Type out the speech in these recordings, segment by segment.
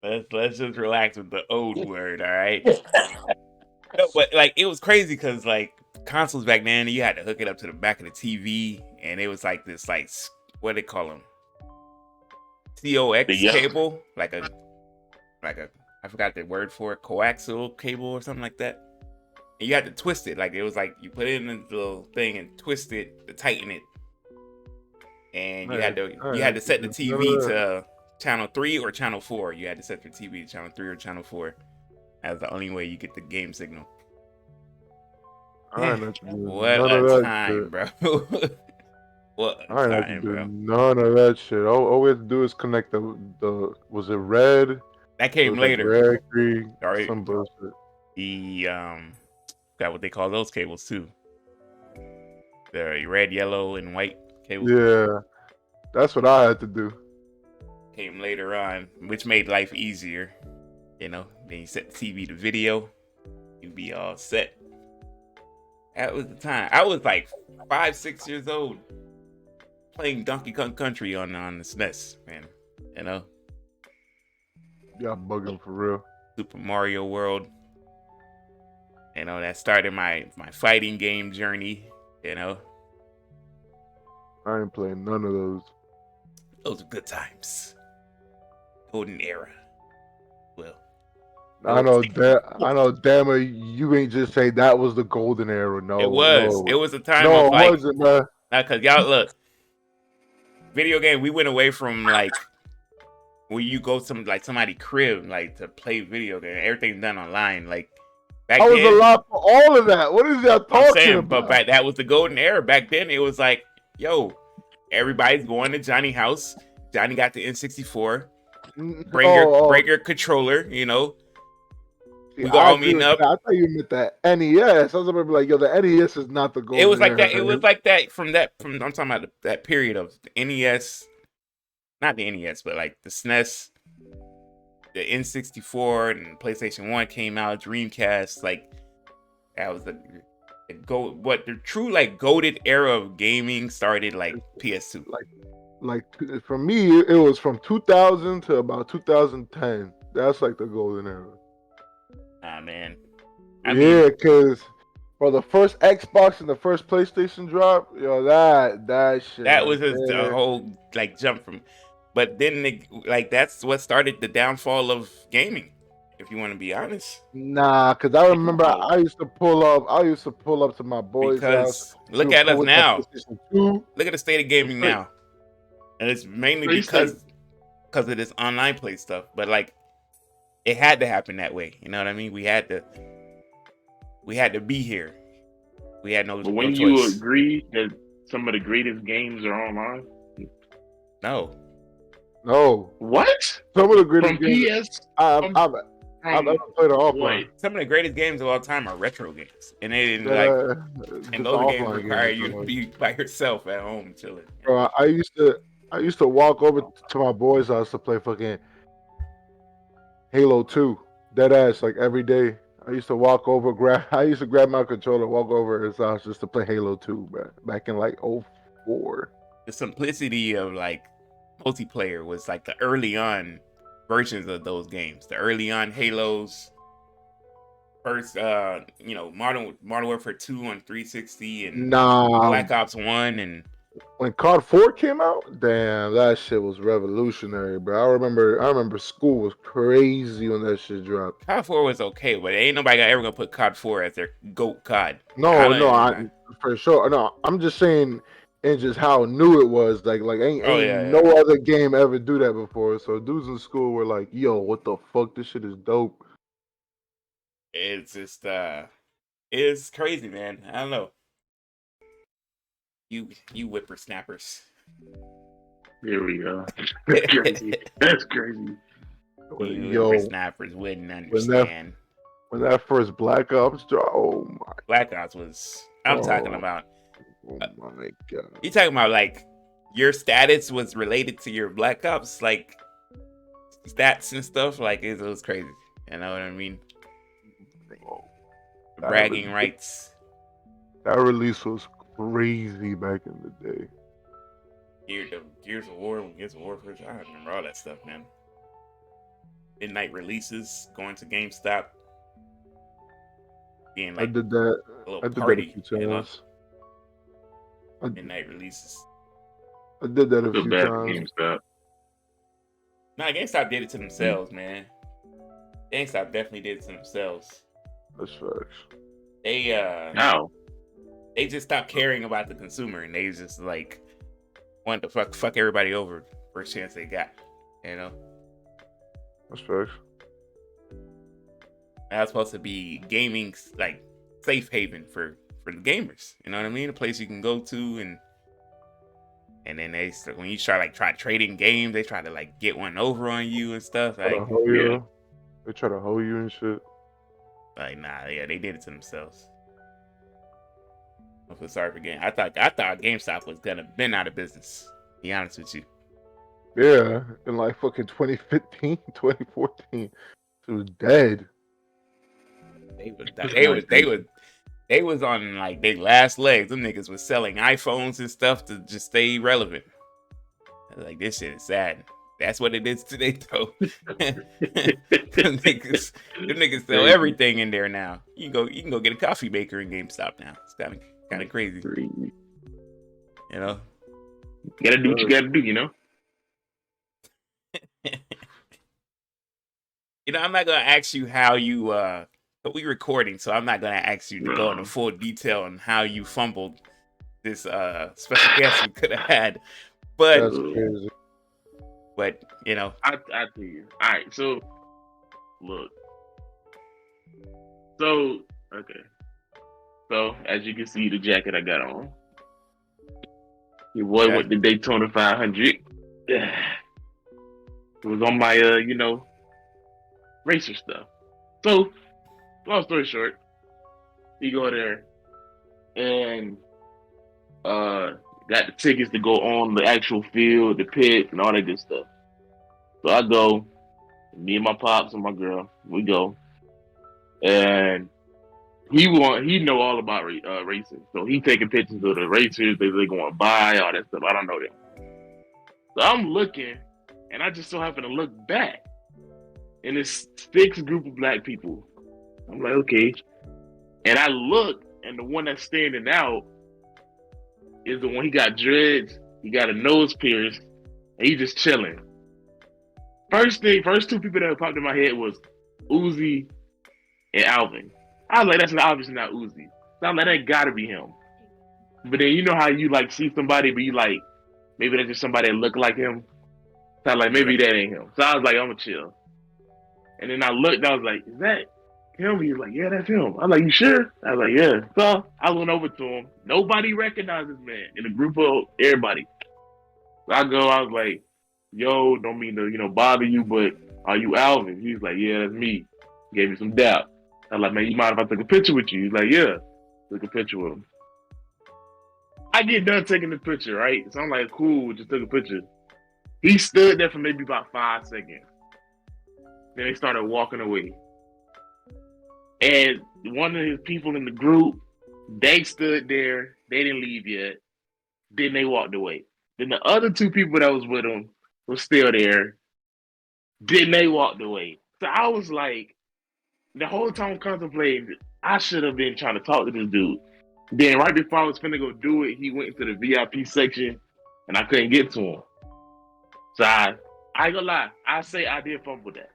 Let's just relax with the old word, all right? No, but like it was crazy because like consoles back then, you had to hook it up to the back of the TV, and it was like this what they call them The COX young. cable, like a I forgot the word for it, coaxial cable or something like that. And you had to twist it, like it was like you put it in the little thing and twist it to tighten it, and you had to set the TV to channel 3 or channel 4. You had to set your TV to channel 3 or channel 4. That's the only way you get the game signal. I ain't have to do What none of a that time, shit. bro. What a I ain't have to time, do bro. none of that shit. All we had to do is connect the was it red? That It came was like later. red, green, All right. some bullshit. The got what they call those cables too. The red, yellow, and white cable Yeah, that's what I had to do. came later on, which made life easier. You know, then you set the TV to video, you be all set. That was the time. I was like 5, 6 years old playing Donkey Kong Country on the SNES, man. You know, Y'all bugging for real. Super Mario World. You know, that started my fighting game journey. You know, I ain't playing none of those. those are good times. Golden era. Well, I know that. I know. Damn it, you ain't just say that was the golden era. No, it was. It no, was a time no, of it like, wasn't, man. not cause y'all look, video game. We went away from like when you go to like somebody crib like to play video game. Everything's done online. Like back I was then, alive for all of that. What is y'all I'm talking saying, but about? that was the golden era. Back then, it was like, yo, everybody's going to Johnny house. Johnny got the N64. Bring your controller. You know, See, we go I all agree meeting with up. that. I thought you meant that NES. I was gonna be like, yo, the NES is not the It was golden like era. that. It was like that from I'm talking about that period of the NES, not the NES, but like the SNES, the N64, and PlayStation 1 came out, Dreamcast. Like that was the true like goated era of gaming started like PS2. Like for me, it was from 2000 to about 2010. That's like the golden era. Ah man, I mean Yeah, cause for the first Xbox and the first PlayStation drop, yo, that shit that right was just a there. whole like jump from. But then like that's what started the downfall of gaming. If you want to be honest. Nah, cause I remember I used to pull up. I used to pull up to my boy's house. Because He look would at pull us with that now. PlayStation 2. Look at the state of gaming now, and it's mainly because of this online play stuff. But like, it had to happen that way. You know what I mean? We had to be here. We had But no when you choice. agree that some of the greatest games are online, No. No, what? some of the From greatest games PS, I've from, I've, I've ever played are what? offline. Some of the greatest games of all time are retro games, and they didn't like. And Just those games offline require games. you to be by yourself at home chilling. You Bro, know? I used to walk over to my boy's house to play fucking Halo 2. Dead ass like every day. I used to walk over, I used to grab my controller, walk over his house just to play Halo 2, bro. Back in like '04. The simplicity of like multiplayer was like the early on versions of those games. The early on Halos, first Modern Warfare 2 on 360 and Nah, Black Ops 1 and when COD 4 came out, damn, that shit was revolutionary, bro. I remember school was crazy when that shit dropped. COD 4 was okay, but ain't nobody ever gonna put COD 4 as their GOAT COD. No, for sure. No, I'm just saying, and just how new it was. Like Oh ain't no yeah. other game ever do that before. So dudes in school were like, "Yo, what the fuck? This shit is dope." It's just it's crazy, man. I don't know. You whippersnappers. Here we go. That's crazy. That's crazy. You Yo, whippersnappers wouldn't understand. when that first Black Ops dropped, oh my, Black Ops was. I'm talking about. oh my god. You talking about like your status was related to your Black Ops like stats and stuff? Like it was crazy. You know what I mean? Bragging rights. That release was crazy back in the day. Gears of War first. I remember all that stuff, man. midnight releases, going to GameStop, being I like did that. a little I did that a party, few you know, times. I, midnight releases. I did that a Feel few bad for times. GameStop. Nah, GameStop did it to themselves, man. GameStop definitely did it to themselves. That's facts. They How? they just stopped caring about the consumer, and they just like wanted to fuck everybody over first chance they got. You know, That's facts. that was supposed to be gaming's like safe haven for the gamers. You know what I mean? A place you can go to and then when you try trading games, they try to like get one over on you and stuff. Try to Like hoe Yeah. you. They try to hoe you and shit. nah, yeah, they did it to themselves. I feel sorry for game. I thought GameStop was gonna been out of business. To be honest with you. Yeah, in like fucking 2015, 2014, it was dead. They was on like their last legs. Them niggas was selling iPhones and stuff to just stay relevant. Like, this shit is sad. That's what it is today, though. them niggas sell everything in there now. You can go get a coffee maker in GameStop now. It's kind of crazy, you know. You gotta do what you gotta do, you know. You know, I'm not gonna ask you how you but we recording, so I'm not gonna ask you to go into full detail on how you fumbled this special guest we could have had. But That's crazy. But you know, I tell you. All right, so look. So okay. So as you can see, the jacket I got on. Your boy went to Daytona 500. It was on my racer stuff. So long story short, you go there and got the tickets to go on the actual field, the pits, and all that good stuff. So I go, me and my pops and my girl, we go, and he know all about racing. So he taking pictures of the racers, they going by, all that stuff. I don't know them. So I'm looking, and I just so happen to look back, and it's 6 group of black people. I'm like, okay. And I look, and the one that's standing out is the one, he got dreads, he got a nose pierce, and he just chilling. First 2 people that popped in my head was Uzi and Alvin. I was like, that's obviously not Uzi. So I'm like, that gotta be him. But then you know how you like see somebody, but you like, maybe that's just somebody that look like him. So I'm like, maybe that ain't him. So I was like, I'm gonna chill. And then I looked, I was like, is that him? He was like, yeah, that's him. I'm like, you sure? I was like, yeah. So I went over to him. Nobody recognized this man in a group of everybody. So I was like, yo, don't mean to, bother you, but are you Alvin? He's like, yeah, that's me. Gave me some doubt. I was like, man, you mind if I took a picture with you? He's like, yeah. Took a picture with him. I get done taking the picture, right? So I'm like, cool, just took a picture. He stood there for maybe about 5 seconds. Then they started walking away. And one of his people in the group, they stood there. They didn't leave yet. Then they walked away. Then the other 2 people that was with him were still there. Then they walked away. So I was like, the whole time contemplating, I should have been trying to talk to this dude. Then right before I was finna go do it, he went into the VIP section and I couldn't get to him. So I ain't gonna lie, I say I did fumble that.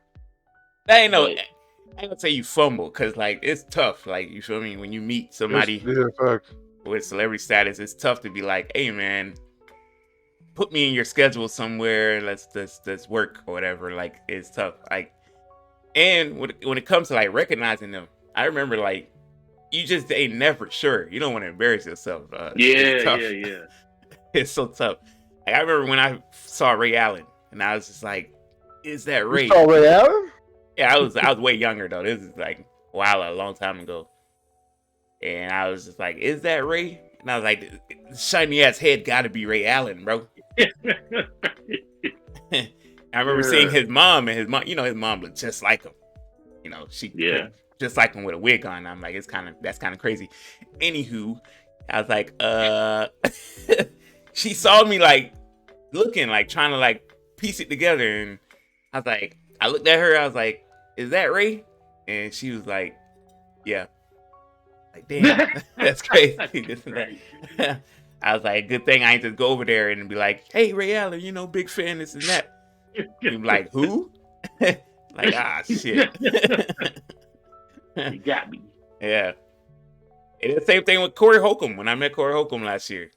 I ain't gonna say you fumble, cause like it's tough. Like, you feel me? When you meet somebody with celebrity status, it's tough to be like, hey man, put me in your schedule somewhere. Let's work or whatever. Like, it's tough. Like, and when it comes to like recognizing them, I remember like you just ain't never sure. You don't want to embarrass yourself. Yeah. It's so tough. Like, I remember when I saw Ray Allen, and I was just like, "Is that Ray?" You saw Ray Allen? Yeah, I was way younger though. This is like a long time ago, and I was just like, "Is that Ray?" And I was like, "Shiny ass head got to be Ray Allen, bro." I remember seeing his mom, and his mom looked just like him. She just like him with a wig on. I'm like, that's kind of crazy. Anywho, I was like, she saw me like looking, like trying to like piece it together, and I was like, I looked at her. I was like, "Is that Ray?" And she was like, "Yeah." Like, damn, that's crazy. This and that. I was like, good thing I ain't just go over there and be like, "Hey, Ray Allen, big fan, this and that." You be like, "Who?" Like, shit. You got me. Yeah. And the same thing with Corey Holcomb. When I met Corey Holcomb last year,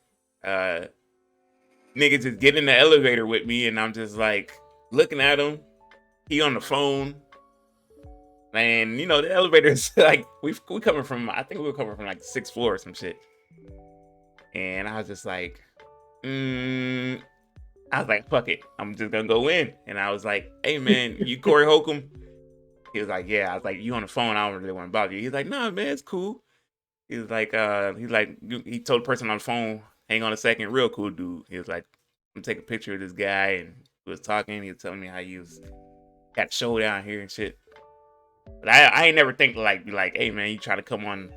nigga just get in the elevator with me, and I'm just like looking at him. He on the phone. And the elevator's like we coming from, I think we were coming from like the 6th floor or some shit. And I was just like, I was like, fuck it, I'm just gonna go in. And I was like, "Hey man, you Corey Holcomb?" He was like, "Yeah." I was like, "You on the phone? I don't really want to bother you." He's like, "Nah, man, it's cool." He was like, he told the person on the phone, "Hang on a second, real cool dude." He was like, "I'm gonna take a picture of this guy," and he was talking. He was telling me how he got show down here and shit. But I ain't never think like be like, "Hey man, you try to come on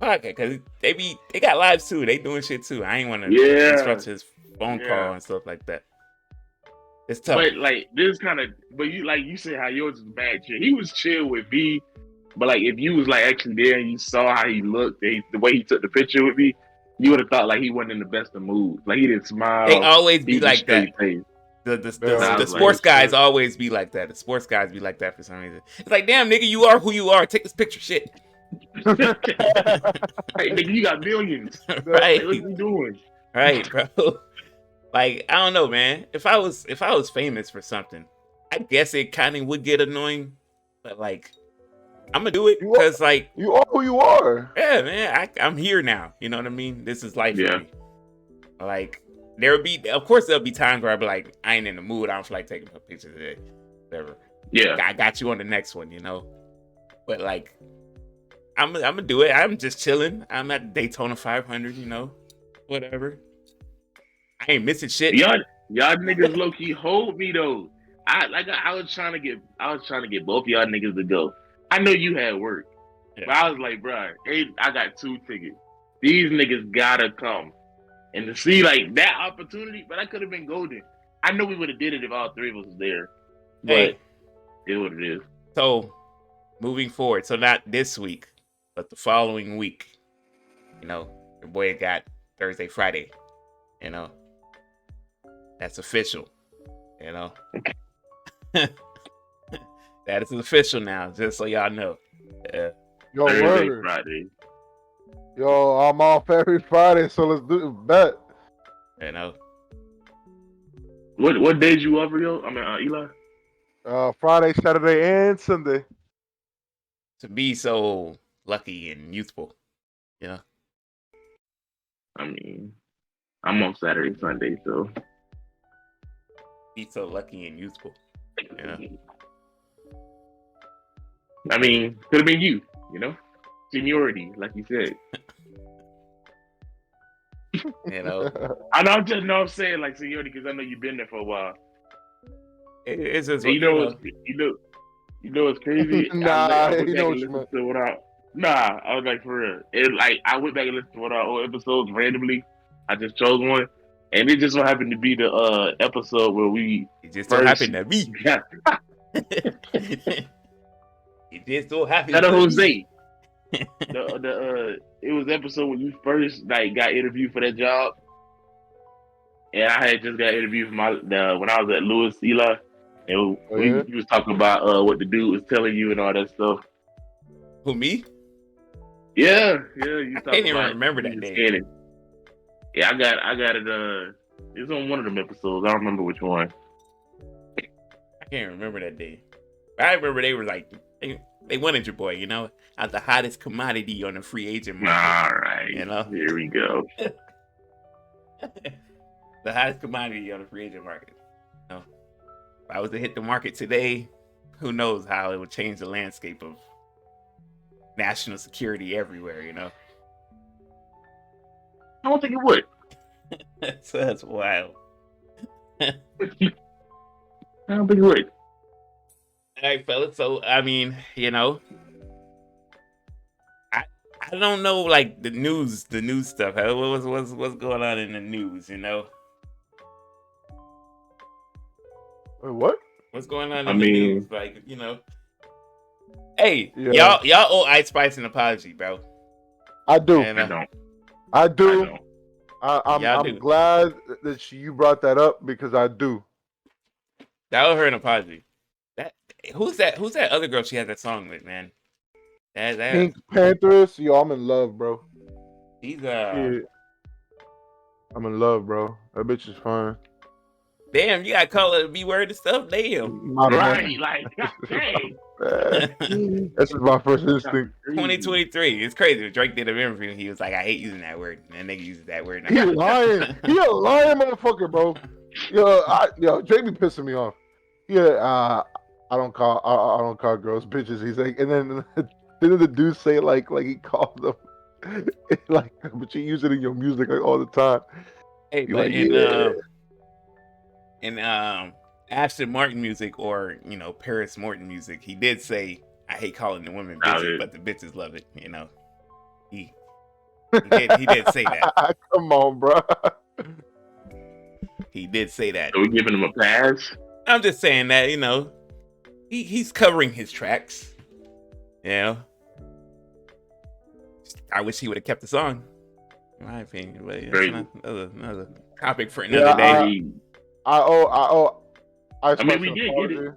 podcast," because they got lives too. They doing shit too. I ain't want to disrupt his phone call and stuff like that. It's tough. But like this kind of, but you said how yours is bad chill. He was chill with B, but like if you was like actually there and you saw how he looked, the way he took the picture with me, you would have thought like he wasn't in the best of moods. Like he didn't smile. They always be like that. Face. The sports guys always be like that. The sports guys be like that for some reason. It's like, damn, nigga, you are who you are. Take this picture, shit. Hey, nigga, you got millions. Right? Like, what you doing? Right, bro. Like, I don't know, man. If I was famous for something, I guess it kind of would get annoying. But like, I'm gonna do it because like you are who you are. Yeah, man. I'm here now. You know what I mean? This is life for me. Like, there'll be times where I'll be like, I ain't in the mood. I don't feel like taking a picture today. Whatever. Yeah. I got you on the next one, But like, I'm gonna do it. I'm just chilling. I'm at Daytona 500, whatever. I ain't missing shit. Y'all niggas low key hold me though. I was trying to get both y'all niggas to go. I know you had work, but I was like, bro, I got 2 tickets. These niggas gotta come. And to see like that opportunity, but I could have been golden. I know we would have did it if all 3 of us was there. But it is what it is. So moving forward, so not this week, but the following week, your boy got Thursday, Friday, that's official, that is official now, just so y'all know. Yo, Thursday, Friday. Yo, I'm off every Friday, so let's do bet. What days you over, yo? I mean, Eli? Friday, Saturday, and Sunday. To be so lucky and youthful, I mean, I'm on Saturday, Sunday, so. Be so lucky and youthful, I mean, could have been you, seniority, like you said. I'm saying like seniority because I know you've been there for a while. It's just what's crazy. Nah, I was like, for real. I went back and listened to one of our old episodes randomly. I just chose one, and it just so happened to be the episode where we. It just so happened to be. It just so happened. Shout out Jose. It was the episode when you first got interviewed for that job, and I had just got interviewed for when I was at Lewis Eli, and we was talking about what the dude was telling you and all that stuff. Who, me? Yeah. I can't even remember that day. Yeah, I got it. It's on one of them episodes. I don't remember which one. I can't remember that day. I remember they were like, they wanted your boy, as the hottest commodity on the free agent market. All right. Here we go. The hottest commodity on the free agent market. If I was to hit the market today, who knows how it would change the landscape of national security everywhere, I don't think it would. So that's wild. I don't think it would. All right, fellas. So I mean, I don't know, like the news stuff. What's going on in the news? Wait, what? What's going on I in the mean, news? Like, hey, Yeah, y'all owe Ice Spice an apology, bro. I do. And I don't. I I do. don't. I'm y'all I'm do. glad that you brought that up because I do. Y'all owe her an apology. That who's that? Who's that other girl she had that song with, man? That Pink Panthers, yo, I'm in love, bro. she's Yeah, I'm in love, bro. That bitch is fine. damn, you gotta call her the B word and stuff. Damn. My Right? man. Like, god dang. That's just my first instinct. Crazy. 2023. It's crazy. Drake did an interview and he was like, I hate using that word. And nigga uses that word. He lying. He a lying motherfucker, bro. Yo, Drake be pissing me off. Yeah, I don't call girls bitches. He's like, and then didn't the dude say like he called them like, but you use it in your music like all the time. Hey, You're but like, yeah. in Ashton Martin music or Paris Morton music, he did say, I hate calling the women bitches, but the bitches love it. He did say that. Come on, bro. He did say that. So we giving him a pass? I'm just saying that, he's covering his tracks. I wish he would have kept the song, in my opinion. But that's another topic for another day. I mean, we did get it.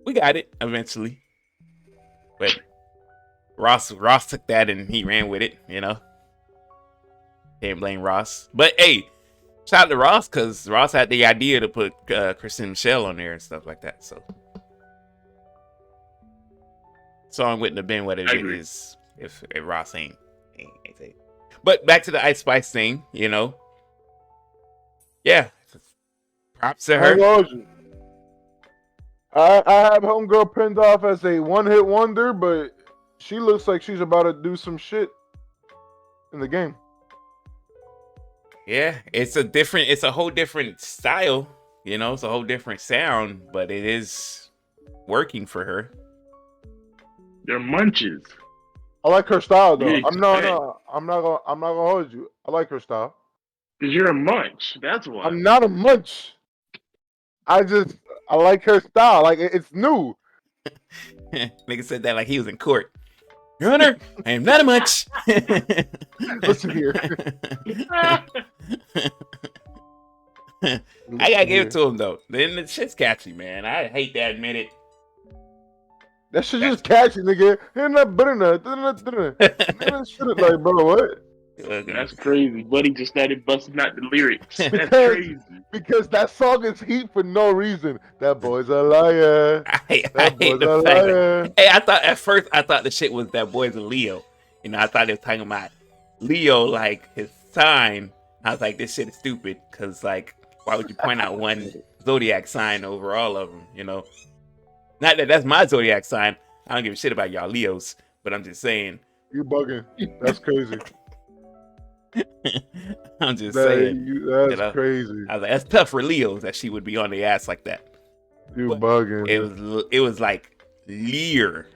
We got it eventually, but Ross took that and he ran with it. Can't blame Ross. But hey, shout out to Ross because Ross had the idea to put Kristen Michelle on there and stuff like that. So, song wouldn't have been what it is if Ross ain't say. But back to the Ice Spice thing, yeah, props to her. I have homegirl pinned off as a one-hit wonder, but she looks like she's about to do some shit in the game. Yeah, it's a whole different style, it's a whole different sound, but it is working for her. They're munches. I like her style though. I'm not gonna hold you. I like her style. Cause you're a munch. That's why. I'm not a munch. I like her style. Like it's new. Nigga said that like he was in court. Your Honor, I am not a munch. Listen here. I gotta give it to him though. Then the shit's catchy, man. I hate to admit it. That shit just catchy, nigga. Ain't not better than shit like, bro, what? That's crazy. Buddy just started busting out the lyrics. That's crazy. Because that song is heat for no reason. That boy's a liar. I hate the fact that, hey, at first I thought the shit was that boy's a Leo. I thought they was talking about Leo, like his sign. I was like, this shit is stupid. Cause like, why would you point out one zodiac sign over all of them? Not that that's my zodiac sign. I don't give a shit about y'all Leos, but I'm just saying. You bugging. That's crazy. I'm just saying. That's crazy. I was like, that's tough for Leos that she would be on the ass like that. You bugging. It was like Lear.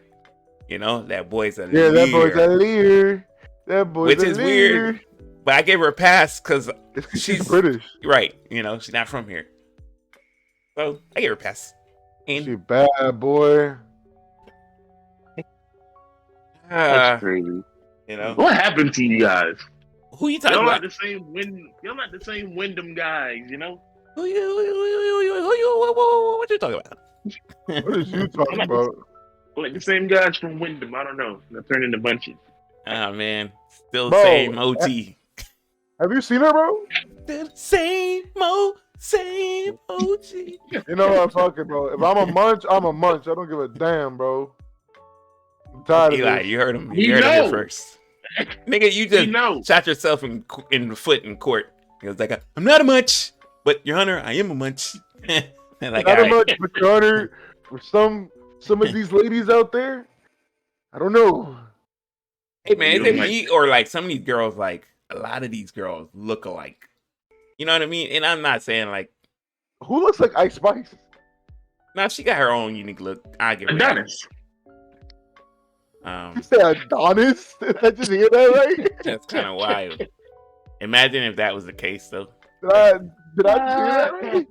That boy's a Lear. Yeah, that boy's a Lear. Which is weird. But I gave her a pass because she's British. Right. She's not from here. So I gave her a pass. And she bad, boy. That's crazy. What happened to you guys? Who you talking about? Y'all not the same Wyndham guys, Who what you talking about? What is you talking about? Like the same guys from Wyndham. I don't know. They're turning into bunches. Oh man, still the same OT. Have you seen her, bro? The same OG. You know what I'm talking about. If I'm a munch, I'm a munch. I don't give a damn, bro. I'm tired Eli, of this. you heard him. You heard him here first. Nigga, you just shot yourself in the foot in court. He was like, I'm not a munch, but Your Honor, I am a munch. Like, not a munch, but Your Honor, for some of these ladies out there, I don't know. Hey man, is it me or like some of these girls, like a lot of these girls look alike? You know what I mean? And I'm not saying like who looks like Ice Spice. No, she got her own unique look. I give her Adonis. You said Adonis? Did I just hear that right? That's kind of wild. Imagine if that was the case, though. Did I just hear that right?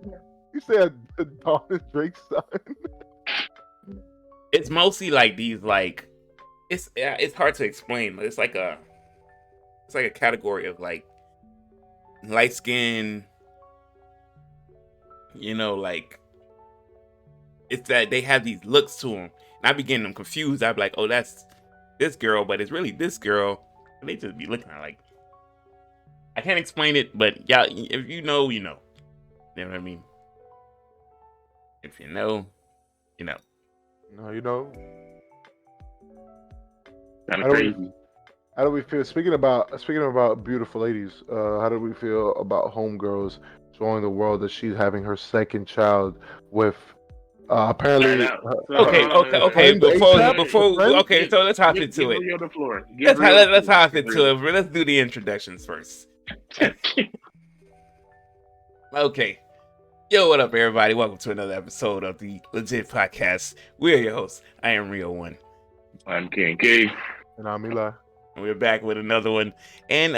You said Dawn is Drake's son. It's mostly like these like it's hard to explain, but it's like a category of like light skin, like it's that they have these looks to them, and I be getting them confused. I be like, oh, that's this girl, but it's really this girl. And they just be looking at like, I can't explain it, but yeah, if you know, you know. You know what I mean? If you know, you know. No, you know. Kind of crazy. How do we feel? Speaking about beautiful ladies, how do we feel about homegirls showing the world that she's having her second child with apparently? Okay. Okay, so let's hop into it. The floor. Let's hop into it. But let's do the introductions first. Okay. Yo, what up, everybody? Welcome to another episode of the Lejit Podcast. We are your hosts. I am Rio One. I'm King K. And I'm Eli. And we're back with another one. And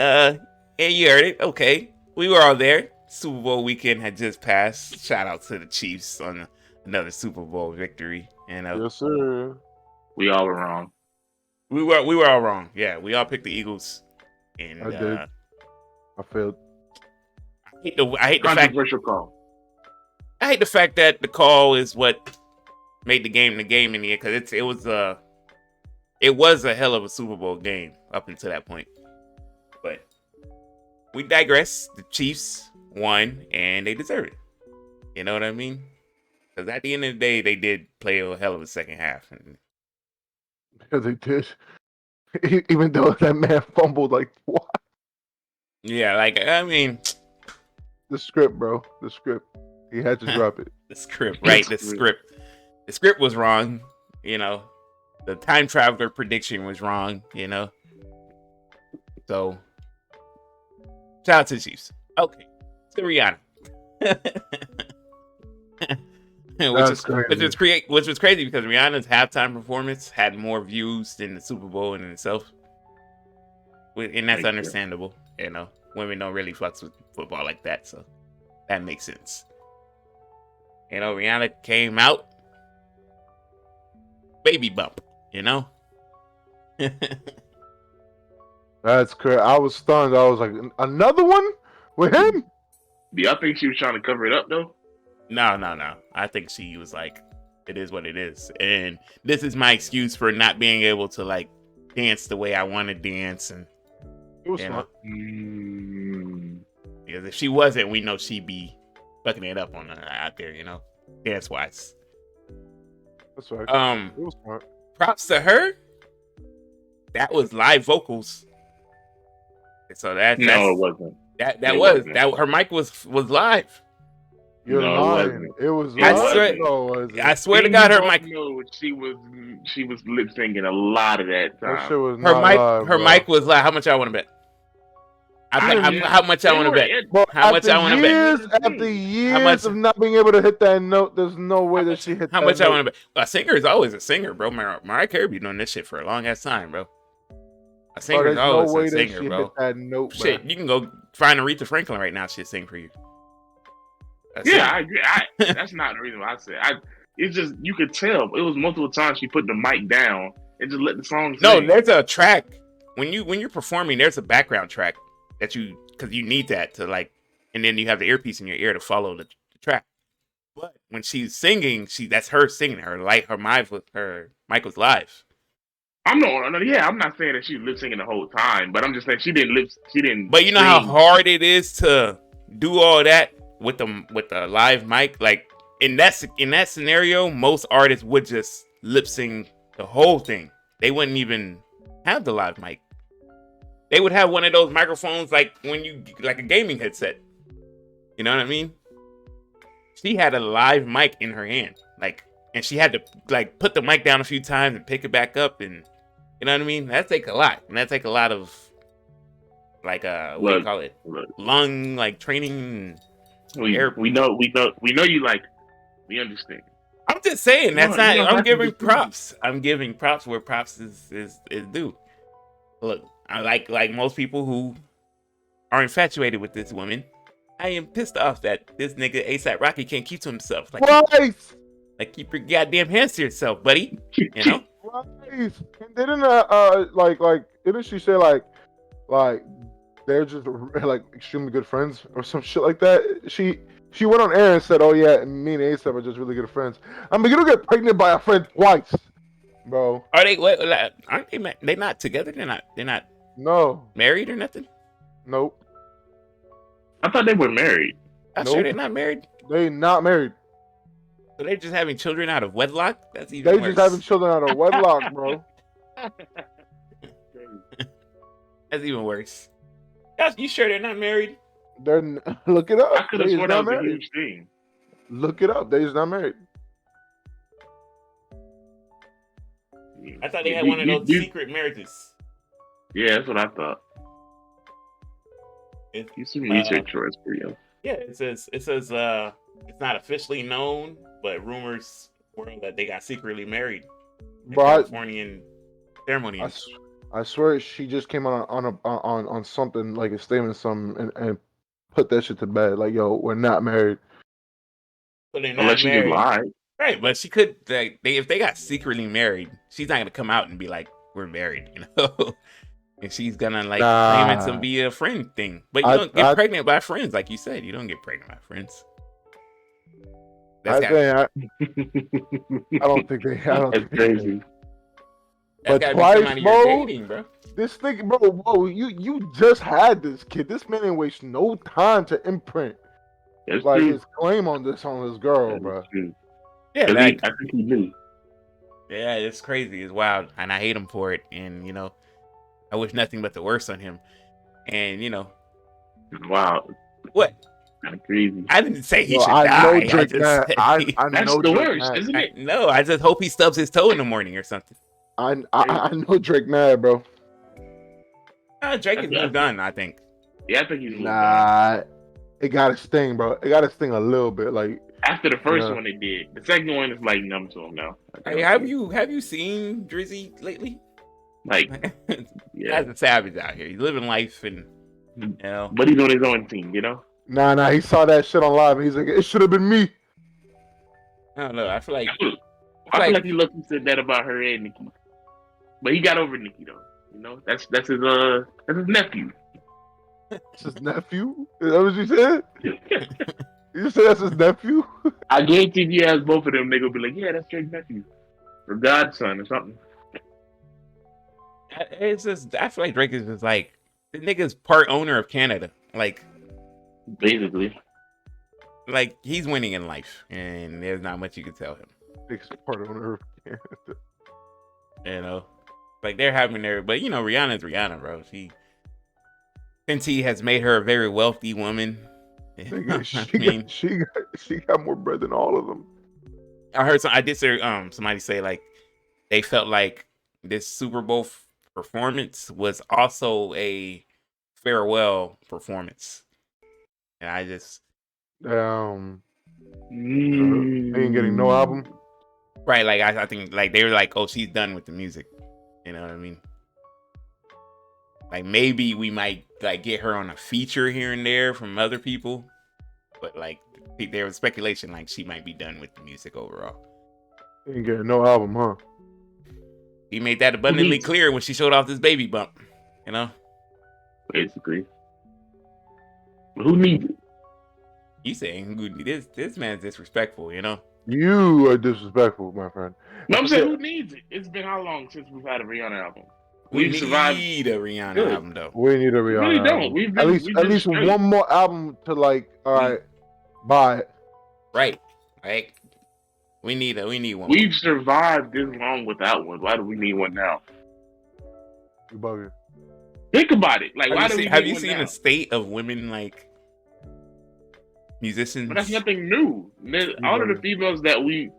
you heard it. Okay. We were all there. Super Bowl weekend had just passed. Shout out to the Chiefs on another Super Bowl victory. And yes, sir. We all were wrong. We were all wrong. Yeah, we all picked the Eagles. And I did. I failed. I hate the controversial call. I hate the fact that the call is what made the game in the end, because it was a hell of a Super Bowl game up until that point. But we digress. The Chiefs won, and they deserve it. You know what I mean? Because at the end of the day, they did play a hell of a second half. Yeah, they did. Even though that man fumbled like what? Yeah, like, I mean, the script, bro. The script. He had to drop it. The script, right? The script. The script was wrong, you know. The time traveler prediction was wrong, you know. So, shout out to the Chiefs. Okay, to Rihanna. which was crazy because Rihanna's halftime performance had more views than the Super Bowl in itself. And that's understandable, you know. Women don't really fucks with football like that, so that makes sense. You know, Rihanna came out, baby bump, you know? That's correct. I was stunned. I was like, another one with him? Do y'all think she was trying to cover it up, though? No. I think she was like, it is what it is. And this is my excuse for not being able to, like, dance the way I want to dance. And, it was fun. Because if she wasn't, we know she'd be fucking it up on out there, you know, dance wise. That's right. It was smart. Props to her. That was live vocals. So it wasn't. That was her mic was live. You're lying. It was live. I swear to God, her mic. She was lip syncing a lot of that time. That shit was live, her mic was live. How much I want to bet? How much I want to bet? How much I want to bet? After years of not being able to hit that note, there's no way that she hit that note. How much I want to bet? A singer is always a singer, bro. Mariah Carey be doing this shit for a long ass time, bro. A singer is always a singer, bro. Hit that note, shit, you can go find Aretha Franklin right now. She'll sing for you. I agree. That's not the reason why I said. It's just you could tell. It was multiple times she put the mic down and just let the song sing. No, there's a track when you're performing. There's a background track that because you need that to like, and then you have the earpiece in your ear to follow the track. But when she's singing, that's her singing. Her mic was live. I'm not saying that she was lip syncing the whole time, but I'm just saying she didn't. But you know how hard it is to do all that with the live mic. Like in that scenario, most artists would just lip sync the whole thing. They wouldn't even have the live mic. They would have one of those microphones like like a gaming headset. You know what I mean? She had a live mic in her hand, and she had to like put the mic down a few times and pick it back up, and you know what I mean? That takes a lot, and that takes a lot of what do you call it? Lung training. We know you like. We understand. I'm just saying I'm giving props. I'm giving props where props is due. Look, I like most people who are infatuated with this woman. I am pissed off that this nigga ASAP Rocky can't keep to himself. Like, Right. keep your goddamn hands to yourself, buddy. You know? Right. And didn't like didn't she say like they're just like extremely good friends or some shit like that? She went on air and said, "Oh yeah, me and ASAP are just really good friends." I mean, you don't get pregnant by a friend twice, bro. Are they? What? Like, aren't they? They not together? They're not. They're not No. married or nothing. Nope. I thought they were married. I'm Nope. sure they're not married. They not married. So they're just having children out of wedlock. That's even They worse. just having children out of wedlock, bro. That's even worse. You sure they're not married? Look it up. I could have They is sworn that not was a married. huge thing. Look it up. They is not married. I thought they had one of those secret marriages. Yeah, that's what I thought. You some research for us, Brio. Yeah, it says it's not officially known, but rumors were that they got secretly married. Californian ceremony. I swear she just came on something like a statement, and put that shit to bed. Like, yo, we're not married. But they're not Unless she married. just lied. Right, but she could. If they got secretly married, she's not gonna come out and be like, "We're married," you know. And she's gonna claim it to be a friend thing. But you don't get pregnant by friends, like you said. You don't get pregnant by friends. I don't think they. That's crazy. But twice, bro. Dating, bro. This thing, bro, you just had this kid. This man ain't waste no time to imprint his claim on this girl, bro. Yeah, I think he knew. Yeah, it's crazy. It's wild, and I hate him for it. And I wish nothing but the worst on him. And wow, what? Kind of crazy. I didn't say he should die. Know Drake I that's know the Drake worst, isn't it? No, I just hope he stubs his toe in the morning or something. I know Drake mad, bro. Drake is moved on, I think. Yeah, I think he's moved on. It got to sting, bro. It got to sting a little bit, like after the first one they did. The second one is like numb to him now. Hey, have you seen Drizzy lately? Like, yeah, that's a savage out here. He's living life, and but he's on his own team, Nah, he saw that shit on live, and he's like, it should have been me. I don't know. I feel like he lucky said that about her and Nicki, but he got over Nicki though. That's his nephew. That's his nephew? Is that what you said? You said that's his nephew? I guarantee if you ask both of them, they gonna be like, yeah, that's Drake's nephew, or godson, or something. It's just, I feel like Drake is just like, the nigga's part owner of Canada, like basically. Like, he's winning in life, and there's not much you can tell him. Drake's part owner of Canada. Like, they're having their, but Rihanna's Rihanna, bro. Fenty has made her a very wealthy woman. She got more bread than all of them. I did hear somebody say like they felt like this Super Bowl performance was also a farewell performance, and I just they ain't getting no album. Right, like I think like they were like, oh, she's done with the music. You know what I mean? Like maybe we might like get her on a feature here and there from other people, but like there was speculation like she might be done with the music overall. Ain't getting no album, huh? He made that abundantly clear when she showed off this baby bump, Basically. Who needs it? You saying this man's disrespectful, You are disrespectful, my friend. No, I'm saying who needs it? It's been how long since we've had a Rihanna album? We need a Rihanna album, though. We need a Rihanna album. We've at least one more album to like. All right, buy it. Right. We need one. We've survived this long without one. Why do we need one now? You bugging. Think about it. Like, have you seen the state of women like musicians? But that's nothing new. All of the females that we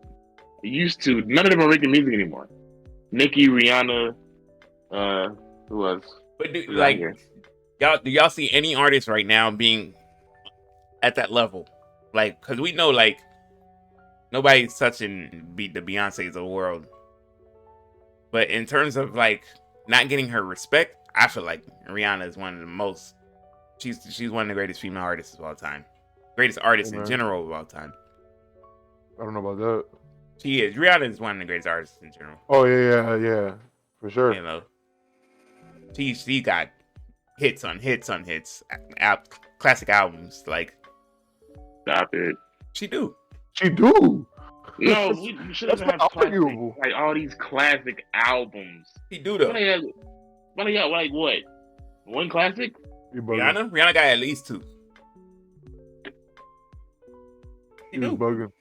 used to, none of them are making music anymore. Nicki, Rihanna. Who else? But do y'all see any artist right now being at that level? Like, because we know like nobody's touching the Beyoncés of the world. But in terms of like not getting her respect, I feel like Rihanna is one of the most She's one of the greatest female artists of all time. Greatest artists in man. general of all time. I don't know about that. She is. Rihanna is one of the greatest artists in general. Oh yeah, for sure. You know, she got hits on hits on hits, classic albums. Like, Stop it. she do. She do. No, we should have That's had not classic, arguable. like all these classic albums. She do What though. they got like what? One classic? You bugging. Rihanna got at least 2. She You do. bugging.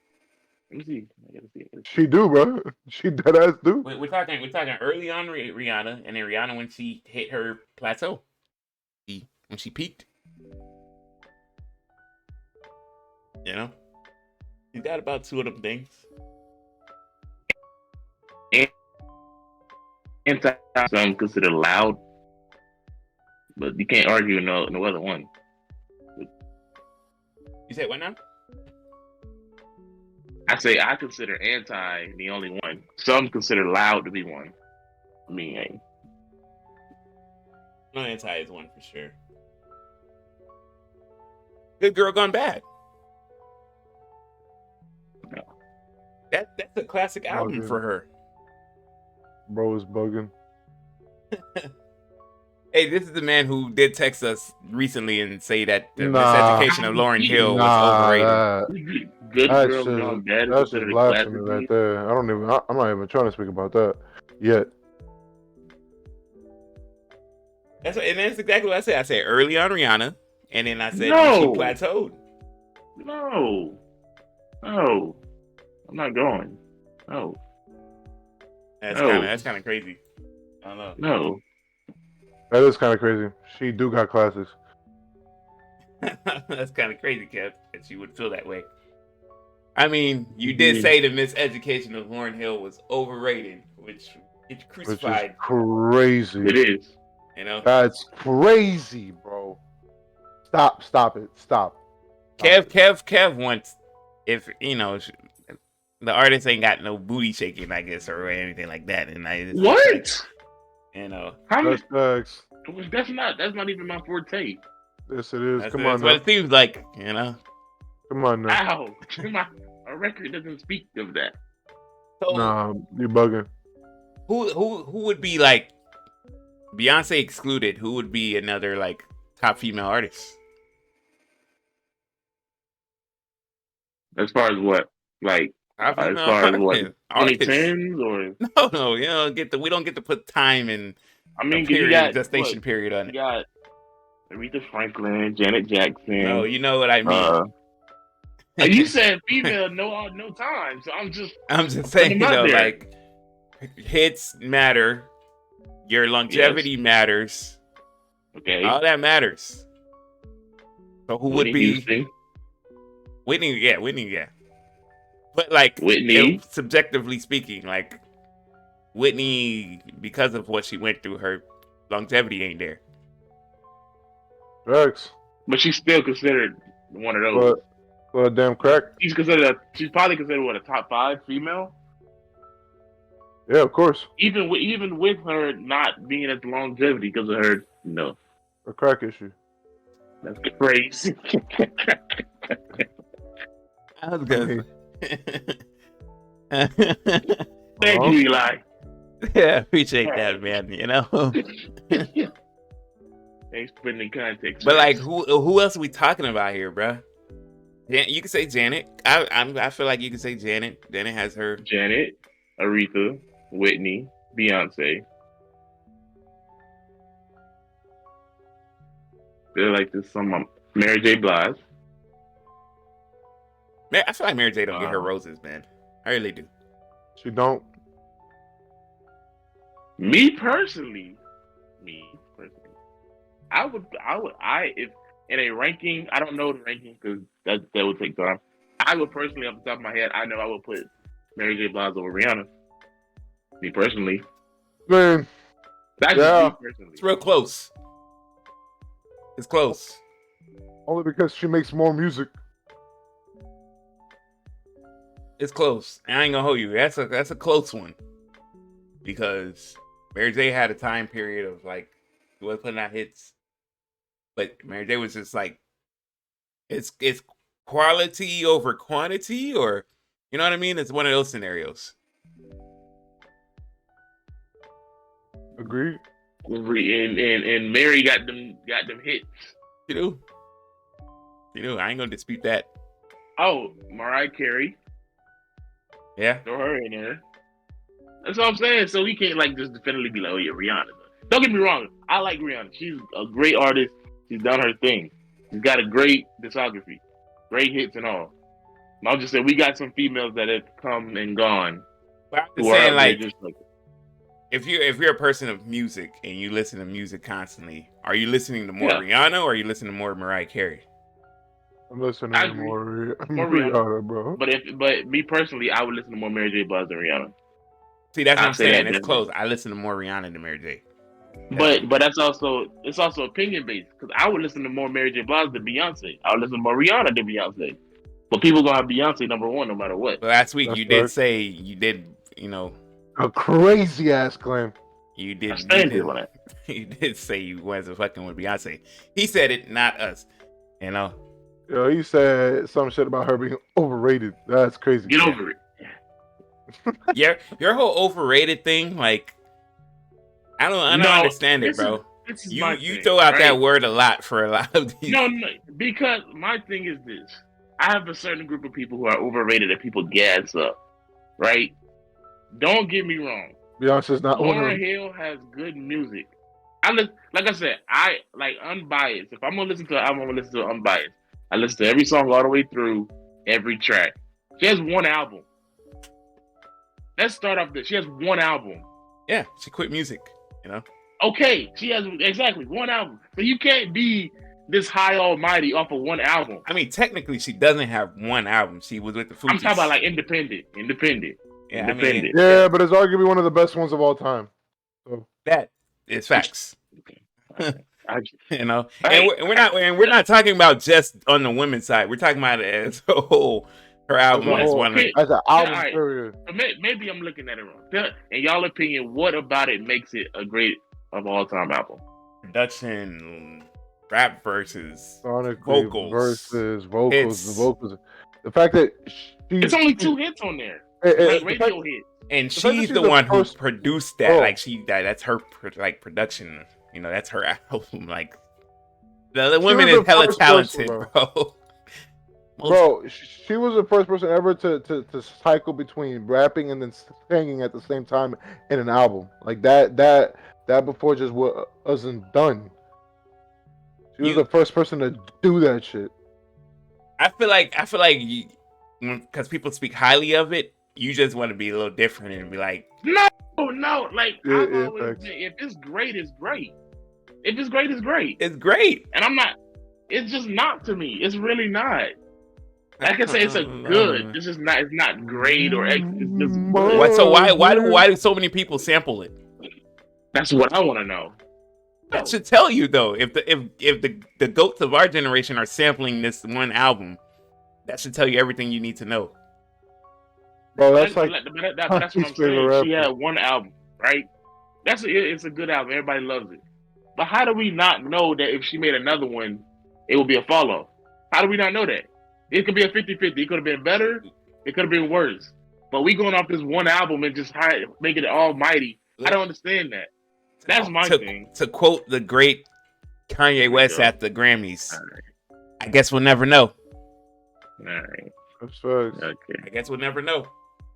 Let me see. I gotta see. She do, bro. She dead ass do. We're talking early on Rihanna, and then Rihanna when she hit her plateau, when she peaked. You know, she got about 2 of them things. Anti some considered loud, but you can't argue no other one. You said what now? I say I consider anti the only one. Some consider loud to be one. I mean, hey. No, Anti is one for sure. Good Girl Gone Bad. No. That's a classic album dude. for her. Bro is bugging. Hey, this is the man who did text us recently and say that the Nah. miseducation of Lauryn Hill was overrated. Good That's Girl just, Gone Bad is that's just considered a blasphemy classic. right there. I'm not even trying to speak about that yet. That's exactly what I said. I said early on Rihanna, and then I said No. she plateaued. No, I'm not going. No, That's kind of crazy. I don't know. no. That is kind of crazy. She do got classes. That's kind of crazy, Kev, that you would feel that way. I mean, you did say the miseducation of Lauryn Hill was overrated, which gets Which crucified. is crazy. It is. You know, That's crazy, bro. Stop it. Stop. Kev wants, if you know, the artist ain't got no booty shaking, I guess, or anything like that. And What? Like, you know, How much? That's facts. That's not even my forte. Yes, it is. that's Come on what now. it seems like. You know, Come on now. Ow! A record doesn't speak of that. so Nah, you bugging. who would be like Beyonce excluded? Who would be another like top female artist? As far as what, like, Top as female far as what, artist. 2010s or? No, you know, we don't get to put time and I mean, period, you got gestation look, period on you it. got Aretha Franklin, Janet Jackson. No, you know what I mean. You said female, no time. So I'm just saying, them out there. like hits matter, your longevity matters, okay. all that matters. So who would Whitney be Houston. Whitney? Yeah. But like Whitney. subjectively speaking, like Whitney, because of what she went through, her longevity ain't there. Facts. But she's still considered one of those. But damn crack. She's probably considered what, a top 5 female. Yeah, of course. Even with her not being at the longevity because of her, A crack issue. that's crazy. I was gonna. Thank you, Eli. Yeah, appreciate that, man. You know. Thanks for putting in context. But like, who else are we talking about here, bruh? You can say Janet. I feel like you can say Janet. Janet has her. Janet, Aretha, Whitney, Beyonce. They're like this. Some Mary J. Blige. I feel like Mary J don't get her roses, man. I really do. She don't. Me personally, if in a ranking, I don't know the ranking because that would take time. I would personally, off the top of my head, I know I would put Mary J. Blige over Rihanna. Me personally. Man. That's Yeah. just me personally. It's real close. It's close. Only because she makes more music. It's close. I ain't gonna hold you. That's a close one. Because Mary J had a time period of like she was putting out hits. But Mary J was just like, it's quality over quantity, or you know what I mean? It's one of those scenarios. Agreed. And Mary got them hits. You know, I ain't gonna dispute that. Oh, Mariah Carey, Yeah. throw her in there. That's what I'm saying. So we can't like just definitely be like, oh yeah, Rihanna. Don't get me wrong. I like Rihanna. She's a great artist. She's done her thing. She's got a great discography, great hits and all. And I'll just say we got some females that have come and gone. But I'm Who just are saying, up there like, just like if you're a person of music and you listen to music constantly, are you listening to more Yeah. Rihanna or are you listening to more Mariah Carey? I'm listening I to agree. more More Rihanna. Rihanna, bro. But me personally, I would listen to more Mary J. Blige than Rihanna. See, that's what I'll I'm say saying. that It's definitely. close. I listen to more Rihanna than Mary J. But it's also opinion based because I would listen to more Mary J. Blige than Beyonce. I would listen to more Rihanna than Beyonce. But people gonna have Beyonce number one no matter what. But last week That's you did right. say you did, you know, A crazy ass claim. you I did stand on that. you did say you wasn't fucking with Beyonce. He said it, not us. You know. Yo, he said some shit about her being overrated. That's crazy. Get Yeah. over it. Your whole overrated thing, like I don't No, understand it, this bro. This is my You thing, throw out right? that word a lot for a lot of these. No, because my thing is this. I have a certain group of people who are overrated that people gas up, right? Don't get me wrong. Beyonce's not one of Lauryn them. Hill has good music. Like I said, I like unbiased. If I'm gonna listen to an album, I'm gonna listen to it unbiased. I listen to every song all the way through, every track. She has one album. Let's start off this. She has one album. Yeah, she quit music. You know. Okay, she has exactly one album. So you can't be this high almighty off of one album. I mean, technically, she doesn't have one album. She was with the Fugees. I'm talking about like independent. Yeah, I mean, independent. Yeah, but it's arguably one of the best ones of all time. So that is facts. I- You know, Hey, and we're not talking about just on the women's side. We're talking about it as a whole. Her album as a is whole, one of as an album alright. period. Maybe I'm looking at it wrong. In y'all opinion, what about it makes it a great of all time album? production, rap verses, Sonically, vocals, verses, vocals, hits. the vocals. The fact that It's only 2 hits on there, like the fact- radio hits. and the fact that she's she's the the one who first- produced that. Oh. Like that's her production. You know, that's her album. Like the woman was is the hella first talented, person, bro. Bro, she was the first person ever to cycle between rapping and then singing at the same time in an album. Like that before just wasn't done. She was the first person to do that shit. I feel like because people speak highly of it, you just want to be a little different and be like, No. Like Yeah, I've yeah, always facts. been, if it's great, it's great. If it's great, it's great. it's great. And I'm not. It's just not to me. It's really not. I can say it's a good. It's just not. It's not great or X. It's just good. What? So why do so many people sample it? That's what I want to know. That should tell you though. If the goats of our generation are sampling this one album, that should tell you everything you need to know. Bro, that's like That's what I'm Kanye's favorite saying. She rapper. had one album, right? It's a good album. Everybody loves it. But how do we not know that if she made another one, it will be a follow? How do we not know that? It could be a 50-50. It could have been better. It could have been worse. But we going off this one album and just make it almighty. I don't understand that. That's my thing. To quote the great Kanye West at the Grammys, I guess we'll never know. All right. That's facts. Okay. I guess we'll never know.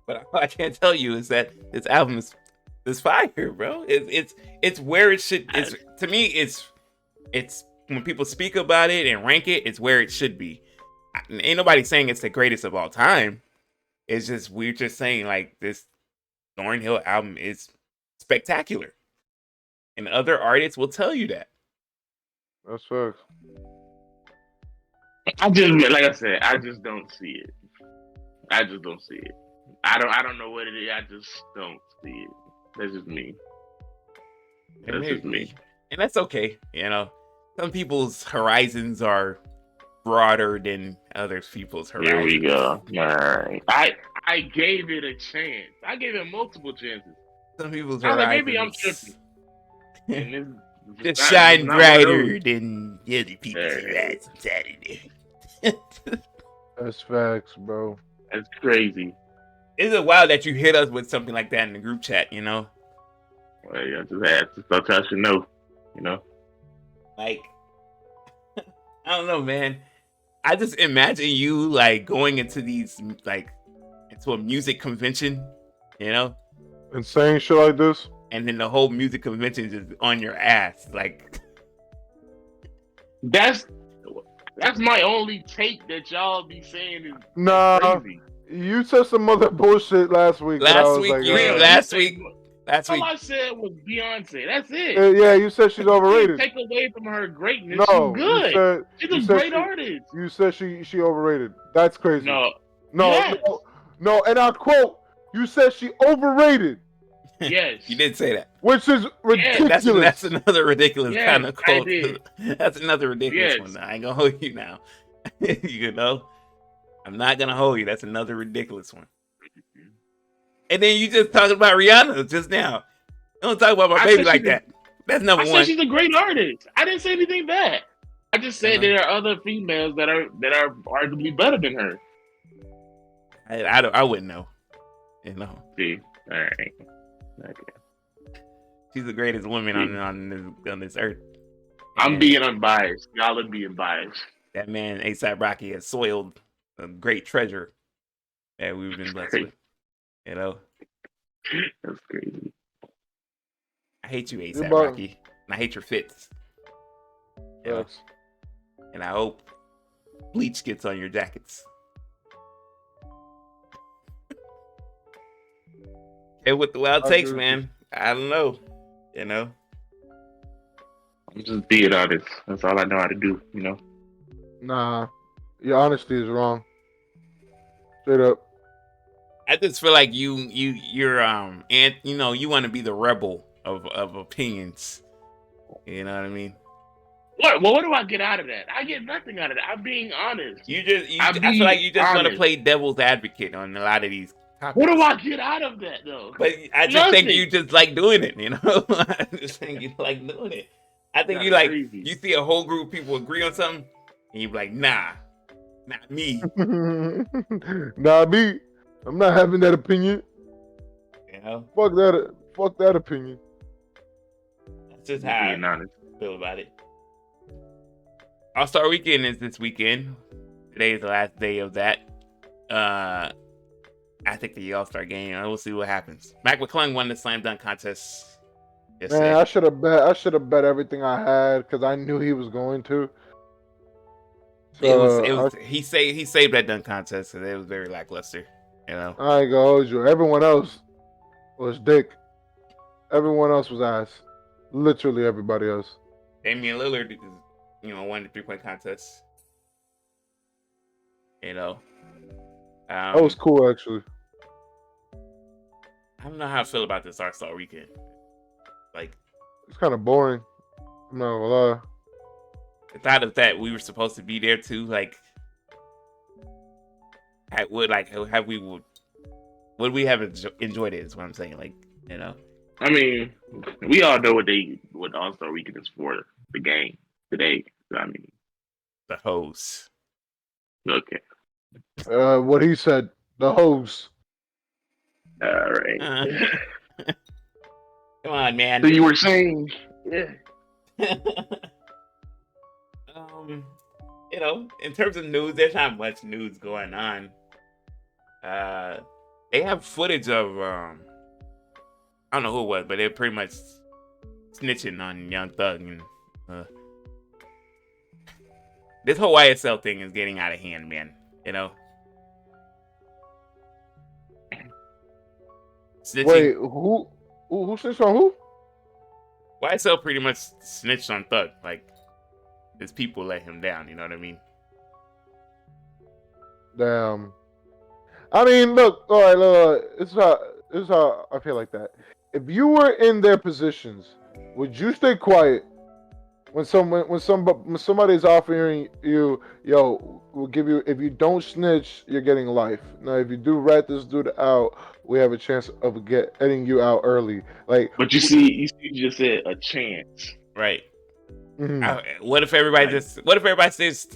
But all I can tell you is that this album is fire, bro. It's where it should. It's to me. It's when people speak about it and rank it, it's where it should be. Ain't nobody saying it's the greatest of all time. It's just we're just saying like this Lauryn Hill album is spectacular, and other artists will tell you that. That's facts. Like I said, I just don't see it. I just don't see it. I don't know what it is. I just don't see it. That's just me. That's just me. And that's okay. You know, some people's horizons are broader than other people's horizons. Here we go. All right. I gave it a chance. I gave it multiple chances. Some people's I was like, horizons. maybe I'm tripping. And Just It's shine not one of brighter those. than the other people's Yeah. eyes on Saturday. That's facts, bro. That's crazy. It's a wild that you hit us with something like that in the group chat, you know? Well, yeah, just had to sometimes you know, you know. Like, I don't know, man. I just imagine you like going into these like into a music convention, you know, And saying shit like this. and then the whole music convention is just on your ass. Like, That's my only take that y'all be saying is Nah, crazy. you said some other bullshit last week. That I last was week, like, last All week, I said was Beyonce. That's it. yeah, you said she's You can't overrated. take away from her greatness. She's No, good. She's you a said great artist. you said she overrated. That's crazy. No. No, Yes. no, and I quote, you said she overrated, Yes. you did say that. which is ridiculous. That's another ridiculous Yes, kind of I quote. did. That's another ridiculous Yes. one. I ain't gonna hold you now. You know, I'm not gonna hold you. That's another ridiculous one. And then you just talking about Rihanna just now. Don't talk about my I baby said like she's a- that. That's number I one. said she's a great artist. I didn't say anything bad. I just said Uh-huh. there are other females that are arguably better than her. I wouldn't know. You know, See, all right. Okay. she's the greatest woman on this earth. I'm And being unbiased. Y'all are being biased. that man ASAP Rocky has soiled a great treasure that we've been blessed with. You know, That's crazy. I hate you, ASAP about- Rocky, and I hate your fits. You know? Facts. And I hope bleach gets on your jackets. And with the wild I takes, agree with man, I don't know. You know, I'm just being honest. That's all I know how to do, you know? Nah, your honesty is wrong. Straight up. I just feel like you're and you know you want to be the rebel of opinions. You know what I mean? What do I get out of that? I get nothing out of that. I'm being honest. I feel like you just want to play devil's advocate on a lot of these topics. What do I get out of that, though? But I just think Nothing. you just like doing it, you know? I just think you like doing it. I think That's you like, crazy. you see a whole group of people agree on something, and you be like, nah, not me. Nah, me. I'm not having that opinion. You know? Fuck that opinion. That's just I'm how being I honest. feel about it. All-Star Weekend is this weekend. Today is the last day of that. I think the All-Star game. We'll see what happens. Mac McClung won the slam dunk contest. Man, I should have bet everything I had because I knew he was going to. So he saved that dunk contest because it was very lackluster. You know, I ain't gonna hold you. Everyone else was dick. Everyone else was ass. Literally everybody else. Damian Lillard, won the 3-point contest. You know, That was cool actually. I don't know how I feel about this All-Star Weekend. Like, It's kind of boring. I'm not gonna lie. the thought of that we were supposed to be there too. Like, would we have enjoyed it? Is what I'm saying. Like, you know. I mean, we all know what the All-Star Weekend is for, the game today. I mean, The hose. okay. What he said. The hose. All right. Come on, man. So you were saying, yeah. In terms of news, there's not much news going on. They have footage of I don't know who it was, but they're pretty much snitching on Young Thug, and this whole YSL thing is getting out of hand, man. You know. Snitching. Wait, who snitched on who? YSL pretty much snitched on Thug. Like, his people let him down. You know what I mean? Damn. I mean, look. All right, look. This is how I feel like that. If you were in their positions, would you stay quiet when somebody's offering you, yo, we'll give you, if you don't snitch, you're getting life. Now, if you do rat this dude out, we have a chance of getting you out early. Like, But you see, you just said a chance. right? Mhm. What if everybody Right. what if everybody says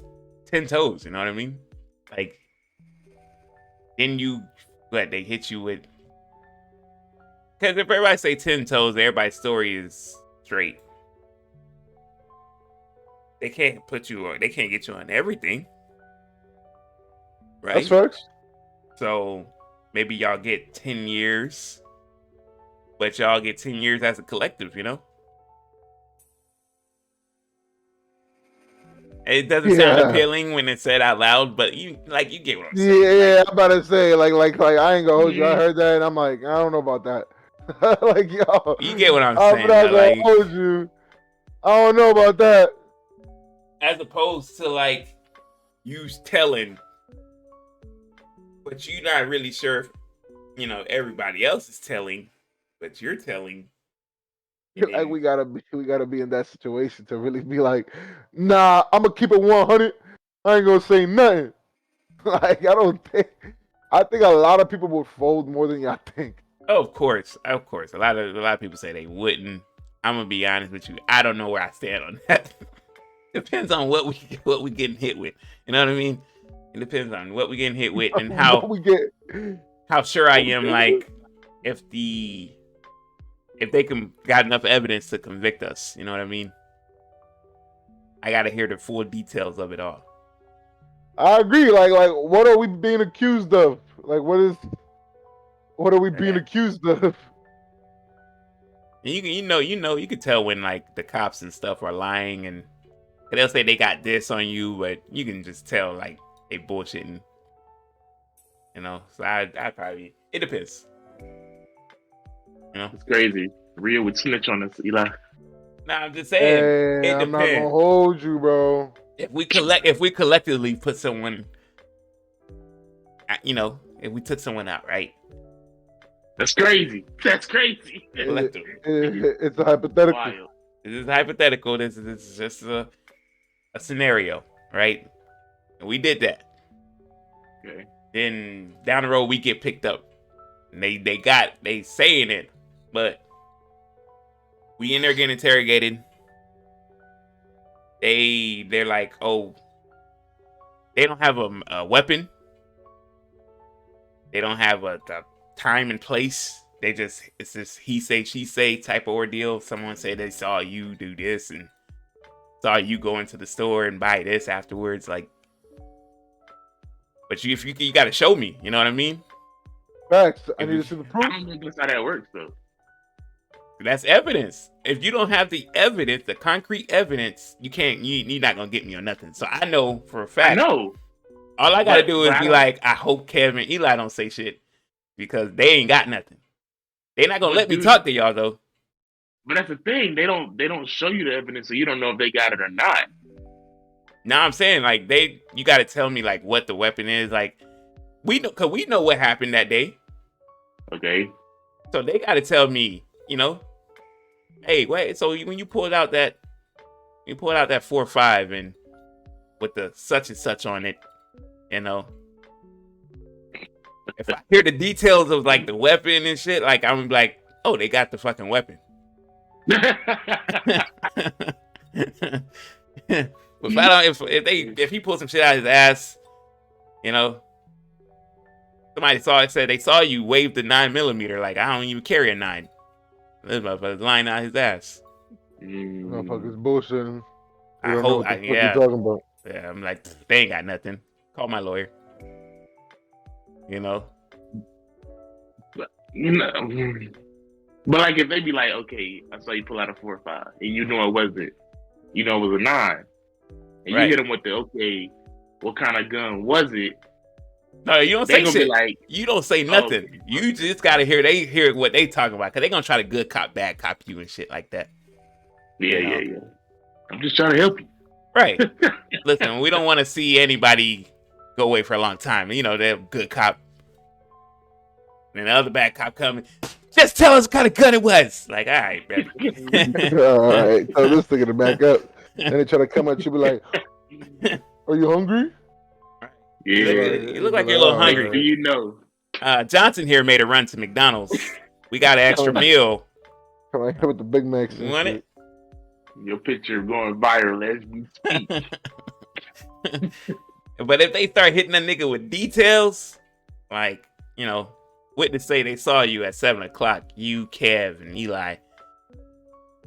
10 toes? You know what I mean? Like, then they hit you with, because if everybody say 10 toes, everybody's story is straight. They can't they can't get you on everything, That's right? facts. So maybe y'all get 10 years, but y'all get 10 years as a collective, you know? It doesn't sound Yeah. appealing when it's said out loud, but you get what I'm Yeah, saying. yeah, I'm about to say, like, I ain't gonna hold you. I Mhm. heard that, and I'm like, I don't know about that. Like, yo, You get what I'm I'm saying. not gonna Like, hold you. I don't know about that. as opposed to like you telling, but you're not really sure if, everybody else is telling, but you're telling. And Like, then, we gotta be in that situation to really be like, nah, I'm gonna keep it 100. I ain't gonna say nothing. Like, I think a lot of people would fold more than y'all think. oh, of course, a lot of people say they wouldn't. I'm gonna be honest with you. I don't know where I stand on that. Depends on what we getting hit with. You know what I mean? It depends on what we getting hit with and What we get? how sure I am. Like, if they got enough evidence to convict us. You know what I mean? I gotta hear the full details of it all. I agree. Like, what are we being accused of? Like, what are we being Yeah. accused of? And you can tell when like the cops and stuff are lying, and they'll say they got this on you, but you can just tell like they bullshitting. So I probably, it depends. It's crazy. Real with Snitch on us, Eli. Nah, I'm just saying Hey, it I'm not gonna depends. hold you, bro. If we collectively put someone, if we took someone out, right? That's crazy. That's crazy. Collectively, It's a hypothetical. Wild. this is hypothetical. This is just a scenario, right? And we did that. Okay. Then down the road we get picked up. And they saying it, but we in there getting interrogated. They're like, oh, they don't have a weapon. They don't have the time and place. It's this he say she say type of ordeal. Someone say they saw you do this and saw you go into the store and buy this afterwards. Like, but if you got to show me, you know what I mean? Facts. I need to see the I proof. don't think that's how that works, though. That's evidence. If you don't have the evidence, the concrete evidence, you're not gonna get me on nothing. So I know for a I fact. know. All I gotta But- do but is I be don't- like, I hope Kevin and Eli don't say shit because they ain't got nothing. They not gonna But let me dude- talk to y'all though. But that's the thing. They don't show you the evidence, so you don't know if they got it or not. Now I'm saying like you gotta tell me like what the weapon is. Like we know what happened that day. Okay. So they gotta tell me, hey, wait. So when you pulled out that 4.5 and with the such and such on it, if I hear the details of like the weapon and shit, like I'm like, oh, they got the fucking weapon. If I don't, if he pulls some shit out of his ass, somebody said they saw you wave the 9mm. Like I don't even carry a 9. This motherfucker's lying out his ass. Motherfuckers bullshitting. They I don't know hope, what the fuck yeah, you're talking about. yeah. I'm like, they ain't got nothing. Call my lawyer. But like if they be like, okay, I saw you pull out a 4.5, and you know it wasn't, it was a 9, and Right. you hit them with the okay, what kind of gun was it? No, you don't They say gonna shit. be like, You don't say nothing. okay. You just gotta hear what they talking about, cause they gonna try to good cop, bad cop you and shit like that. Yeah. I'm just trying to help you. Right. Listen, we don't want to see anybody go away for a long time. They're good cop. And the other bad cop coming. Just tell us what kind of gun it was. Like, all right, man. All right, tell this nigga to back up. Then they try to come at you, be like, "Are you hungry?" Yeah. You look like you're a little Like, hungry. do you know? Johnson here made a run to McDonald's. We got an extra meal. Come on here with the Big Macs. You and want shit. it? Your picture going viral as we speak. But if they start hitting a nigga with details, like, you know, witness say they saw you at 7 o'clock, you, Kev, and Eli,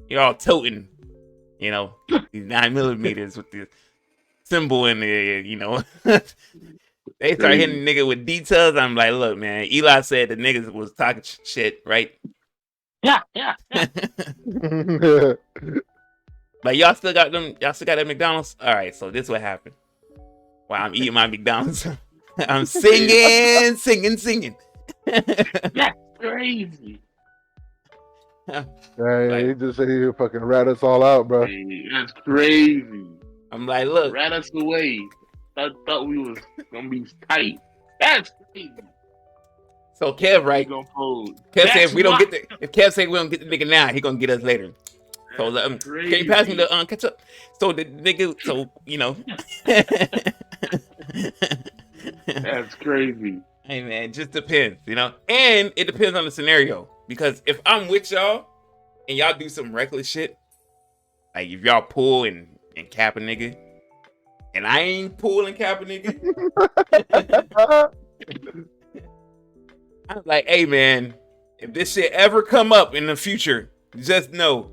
you're all toting, you know, these 9mm with the symbol in the, you know. They start hitting nigga with details. I'm like, look, man, Eli said the niggas was talking shit, right? Yeah. Like, y'all still got that McDonald's? All right, so this what happened. While I'm eating my McDonald's, I'm singing. That's crazy. Hey, he just said he would fucking rat us all out, bro. Hey, that's crazy. I'm like, look, Rat us away. Thought we was gonna be tight. That's crazy. so Kev, right? Kev said if Kev said we don't get the nigga now, he gonna get us later. So can you pass me the ketchup? So the nigga, so you know. That's crazy. Hey man, just depends, you know, and it depends on the scenario. Because if I'm with y'all and y'all do some reckless shit, like if y'all pull and cap a nigga, and I ain't pulling cap a nigga, I'm like, hey man, if this shit ever come up in the future, just know,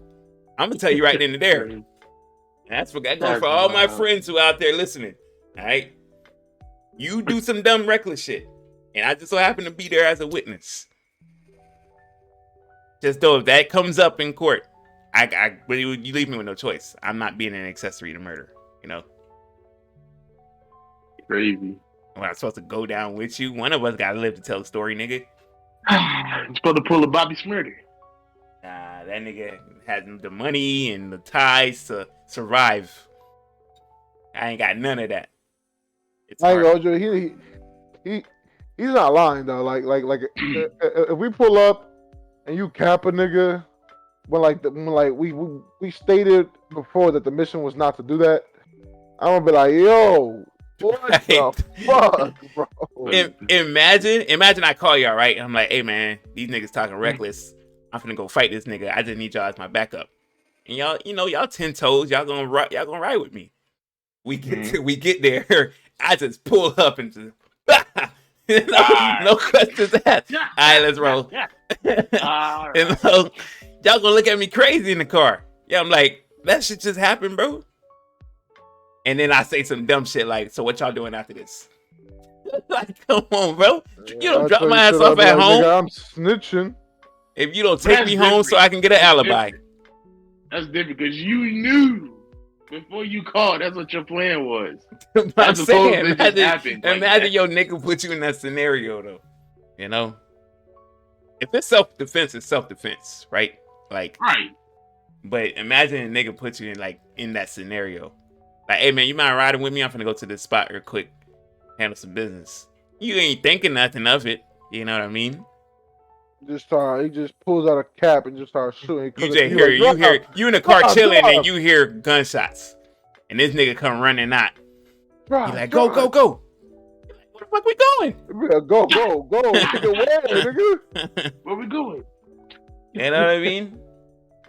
I'm gonna tell you right then and there. And that's going for all my friends who out there listening. All right, you do some dumb reckless shit, and I just so happen to be there as a witness. Just though if that comes up in court, you leave me with no choice. I'm not being an accessory to murder, you know. Crazy. Well, I'm supposed to go down with you. One of us gotta live to tell the story, nigga. I'm supposed to pull a Bobby Smurder. Nah, that nigga has the money and the ties to survive. I ain't got none of that. It's I hard. ain't gonna he's not lying though. Like if we pull up and you cap a nigga, when we stated before that the mission was not to do that, I'm gonna be like, yo, what the fuck, bro? Imagine I call y'all, right? And I'm like, hey man, these niggas talking reckless. I'm finna go fight this nigga. I just need y'all as my backup. And y'all, you know, y'all 10 toes. Y'all gonna ride with me. We get there. I just pull up and just no questions asked. All right, let's roll. And so, y'all gonna look at me crazy in the car. Yeah, I'm like, that shit just happened, bro. And then I say some dumb shit like, so what y'all doing after this? Like, come on, bro. You don't drop my ass off at home. Nigga, I'm snitching. If you don't take me home so I can get an alibi. That's different because you knew before you called. That's what your plan was. I'm saying, imagine your nigga put you in that scenario though. You know, if it's self-defense, it's self-defense, right? Like, right. But imagine a nigga put you in that scenario. Like, hey man, you mind riding with me? I'm finna go to this spot real quick, handle some business. You ain't thinking nothing of it. You know what I mean? He just pulls out a cap and just starts shooting. You in the car chilling and you hear gunshots, and this nigga come running out. He like, go. Where the fuck we going? Go, nigga, where, nigga? Where we going? You know what I mean?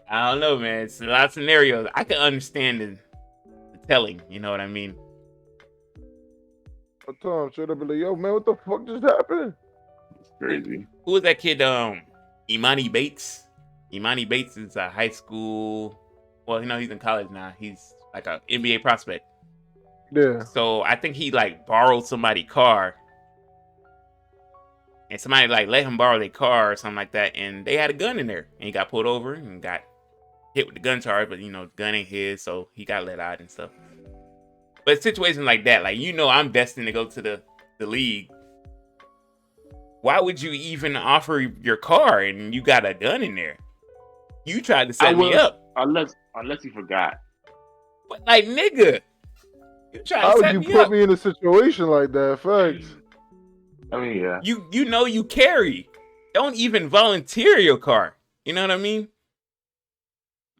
I don't know, man. It's a lot of scenarios. I can understand the telling. You know what I mean? I told him, should have been like, yo, man, what the fuck just happened? Crazy. Who was that kid? Imani Bates. Imani Bates is a high school. Well, you know, he's in college now. He's like an NBA prospect. Yeah. So I think he like borrowed somebody's car, and somebody like let him borrow their car or something like that, and they had a gun in there, and he got pulled over and got hit with the gun charge, but you know, the gun ain't his, so he got let out and stuff. But situations like that, like, you know, I'm destined to go to the league. Why would you even offer your car and you got a gun in there? You tried to set me up. Unless you forgot. But like, nigga, you tried to set me up. How would you put me in a situation like that? Facts. I mean, yeah. You know you carry. Don't even volunteer your car. You know what I mean?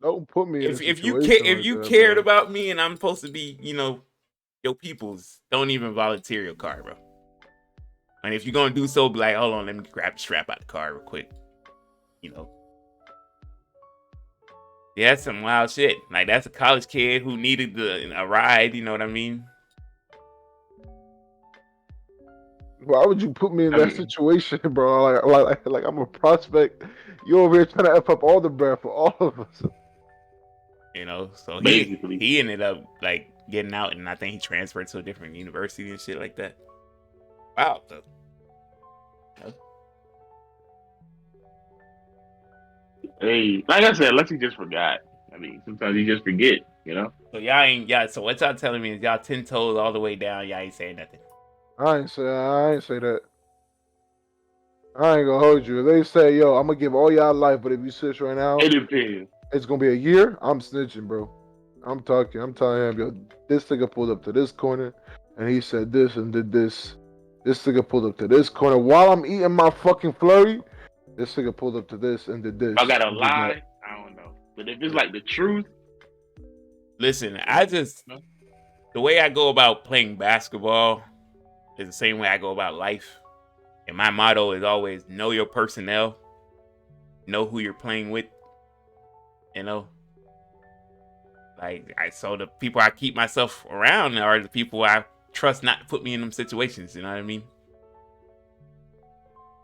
Don't put me in a situation if you cared about me and I'm supposed to be, you know, your people's, don't even volunteer your car, bro. And if you're gonna do so, be like, hold on, let me grab the strap out the car real quick. You know. Yeah, that's some wild shit. Like that's a college kid who needed a ride. You know what I mean? Why would you put me in I that mean, situation, bro? Like I'm a prospect. You over here trying to f up all the bread for all of us. You know, so basically. he ended up like getting out, and I think he transferred to a different university and shit like that. Wow. So, Hey, like I said, unless he just forgot. I mean, sometimes you just forget, you know? so y'all ain't y'all. So what y'all telling me is y'all 10 toes all the way down. Y'all ain't saying nothing. I ain't say that. I ain't gonna hold you. If they say, yo, I'm gonna give all y'all life, but if you switch right now, It depends. it's gonna be a year. I'm snitching, bro. I'm talking. I'm telling him, yo, this nigga pulled up to this corner, and he said this and did this. This nigga pulled up to this corner while I'm eating my fucking flurry. This nigga pulled up to this and did I this gotta and did that. lie. I don't know. But if it's like the truth, Listen, I just no. the way I go about playing basketball is the same way I go about life. And my motto is always know your personnel, know who you're playing with. You know, so the people I keep myself around are the people I trust not to put me in them situations. You know what I mean?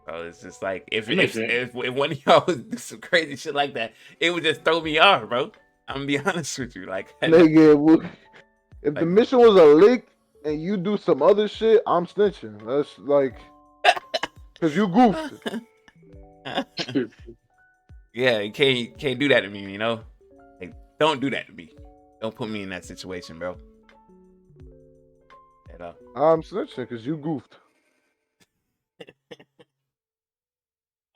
So it's just like if That makes sense. if one of y'all was do some crazy shit like that, it would just throw me off, bro. I'm gonna be honest with you. Like, Nigga, if the like mission was a leak and you do some other shit, I'm snitching. That's like, cause you goofed. yeah, you can't do that to me. You know, like don't do that to me. Don't put me in that situation, bro. You know? I'm snitching cause you goofed.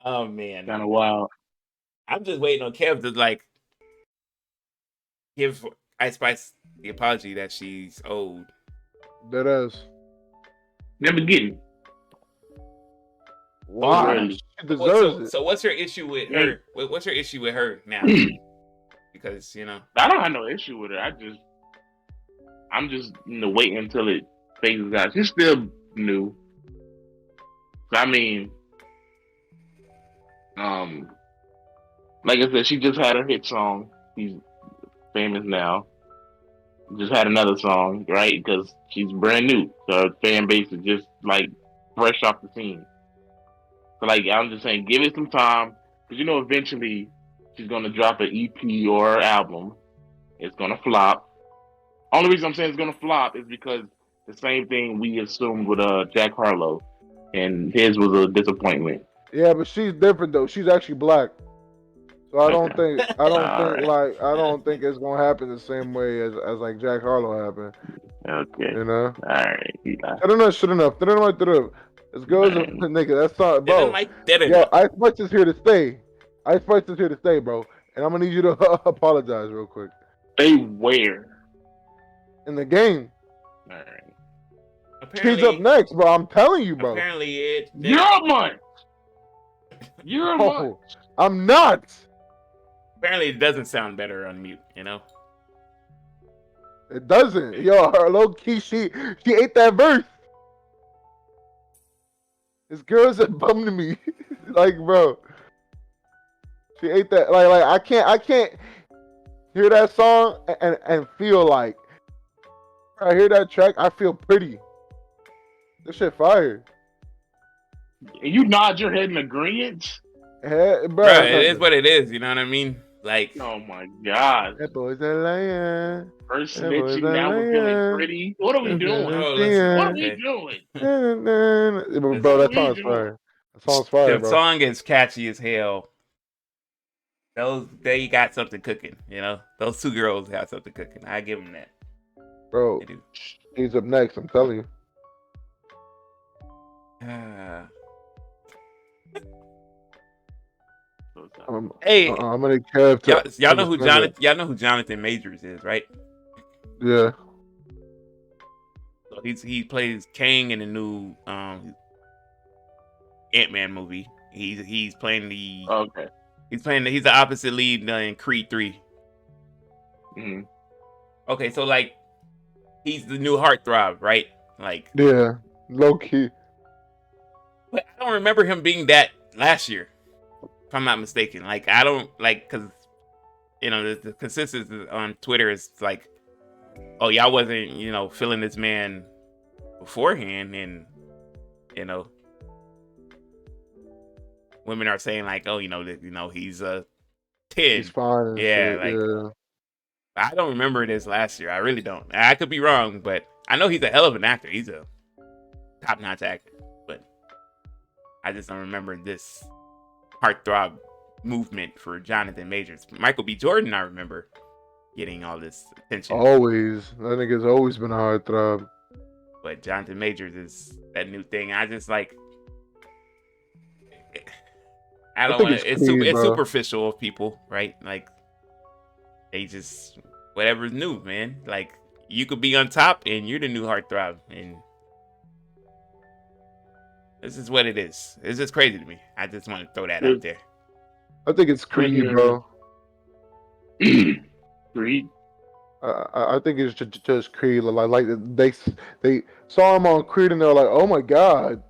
Oh man, Kind of wild. I'm just waiting on Kev to like give Ice Spice the apology that she's owed. That ass. Never getting. So Why? rarely. She deserves it. So what's your issue with Hey, her? What's your issue with her now? Because you know, I don't have no issue with it. I'm just waiting until it phases out. She's still new. I mean, um, like I said, she just had her hit song. She's famous now. Just had another song, right? Because she's brand new. So her fan base is just like fresh off the scene. So like I'm just saying, give it some time. Because eventually she's gonna drop an EP or an album. It's gonna flop. Only reason I'm saying it's gonna flop is because the same thing we assumed with Jack Harlow, and his was a disappointment. Yeah, but she's different though. She's actually black. So Okay. All I don't think it's gonna happen the same way as like Jack Harlow happened. right. Okay. You know? All right. Yeah. Should enough. As goes a Man. nigga, that's not didn't bro. like that Yo, enough. Ice Spice is here to stay. Ice Spice is here to stay, bro. And I'm gonna need you to apologize real quick. Stay where? In the game. All right. She's up Apparently, next, bro. I'm telling you, bro. apparently it. You're a month. You're a month. Oh, I'm not. Apparently, it doesn't sound better on mute. You know. It doesn't. Yo, her low key, she ate that verse. This girl's a bum to me. Like, bro. She ate that. Like I can't hear that song and feel like I hear that track, I feel pretty. This shit fire. And you nod your head in agreement. Hey, Bro, bro. it is what it is. You know what I mean? Like, Oh my god. That boy's a lion. First That boy's snitching, a now we're feeling lion. pretty. What are we doing? bro, listen. What are we Okay. doing? Bro, What are that we song's doing? fire. That song's fire, The bro. song is catchy as hell. They got something cooking. You know, those two girls got something cooking. I give them that. Bro, They do. he's up next. I'm telling you. Hey, I'm gonna Kev to y'all know who understand Jonathan? Y'all know who Jonathan Majors is, right? it. Yeah. So he plays Kang in the new Ant-Man movie. He's playing the Okay. he's the opposite lead in Creed 3. Mm-hmm. Okay, so like he's the new heartthrob, right? Like, Yeah. Low key. but I don't remember him being that last year, if I'm not mistaken. Like I don't like because the consensus on Twitter is like, oh, y'all wasn't, feeling this man beforehand, and women are saying like, oh, he's a 10. He's fine and Yeah, shit. like Yeah. I don't remember this last year. I really don't. I could be wrong, but I know he's a hell of an actor. He's a top-notch actor, but I just don't remember this heartthrob movement for Jonathan Majors. Michael B. Jordan, I remember getting all this attention. Always. That nigga's always been a heartthrob. But Jonathan Majors is that new thing. I just like. I don't want to. It's superficial of people, right? Like they just whatever's new, man. Like you could be on top and you're the new heartthrob, and this is what it is. It's just crazy to me. I just want to throw that out there. I think it's Creed, bro. Creed. I think it's just Creed. Like they saw him on Creed and they're like, oh my god.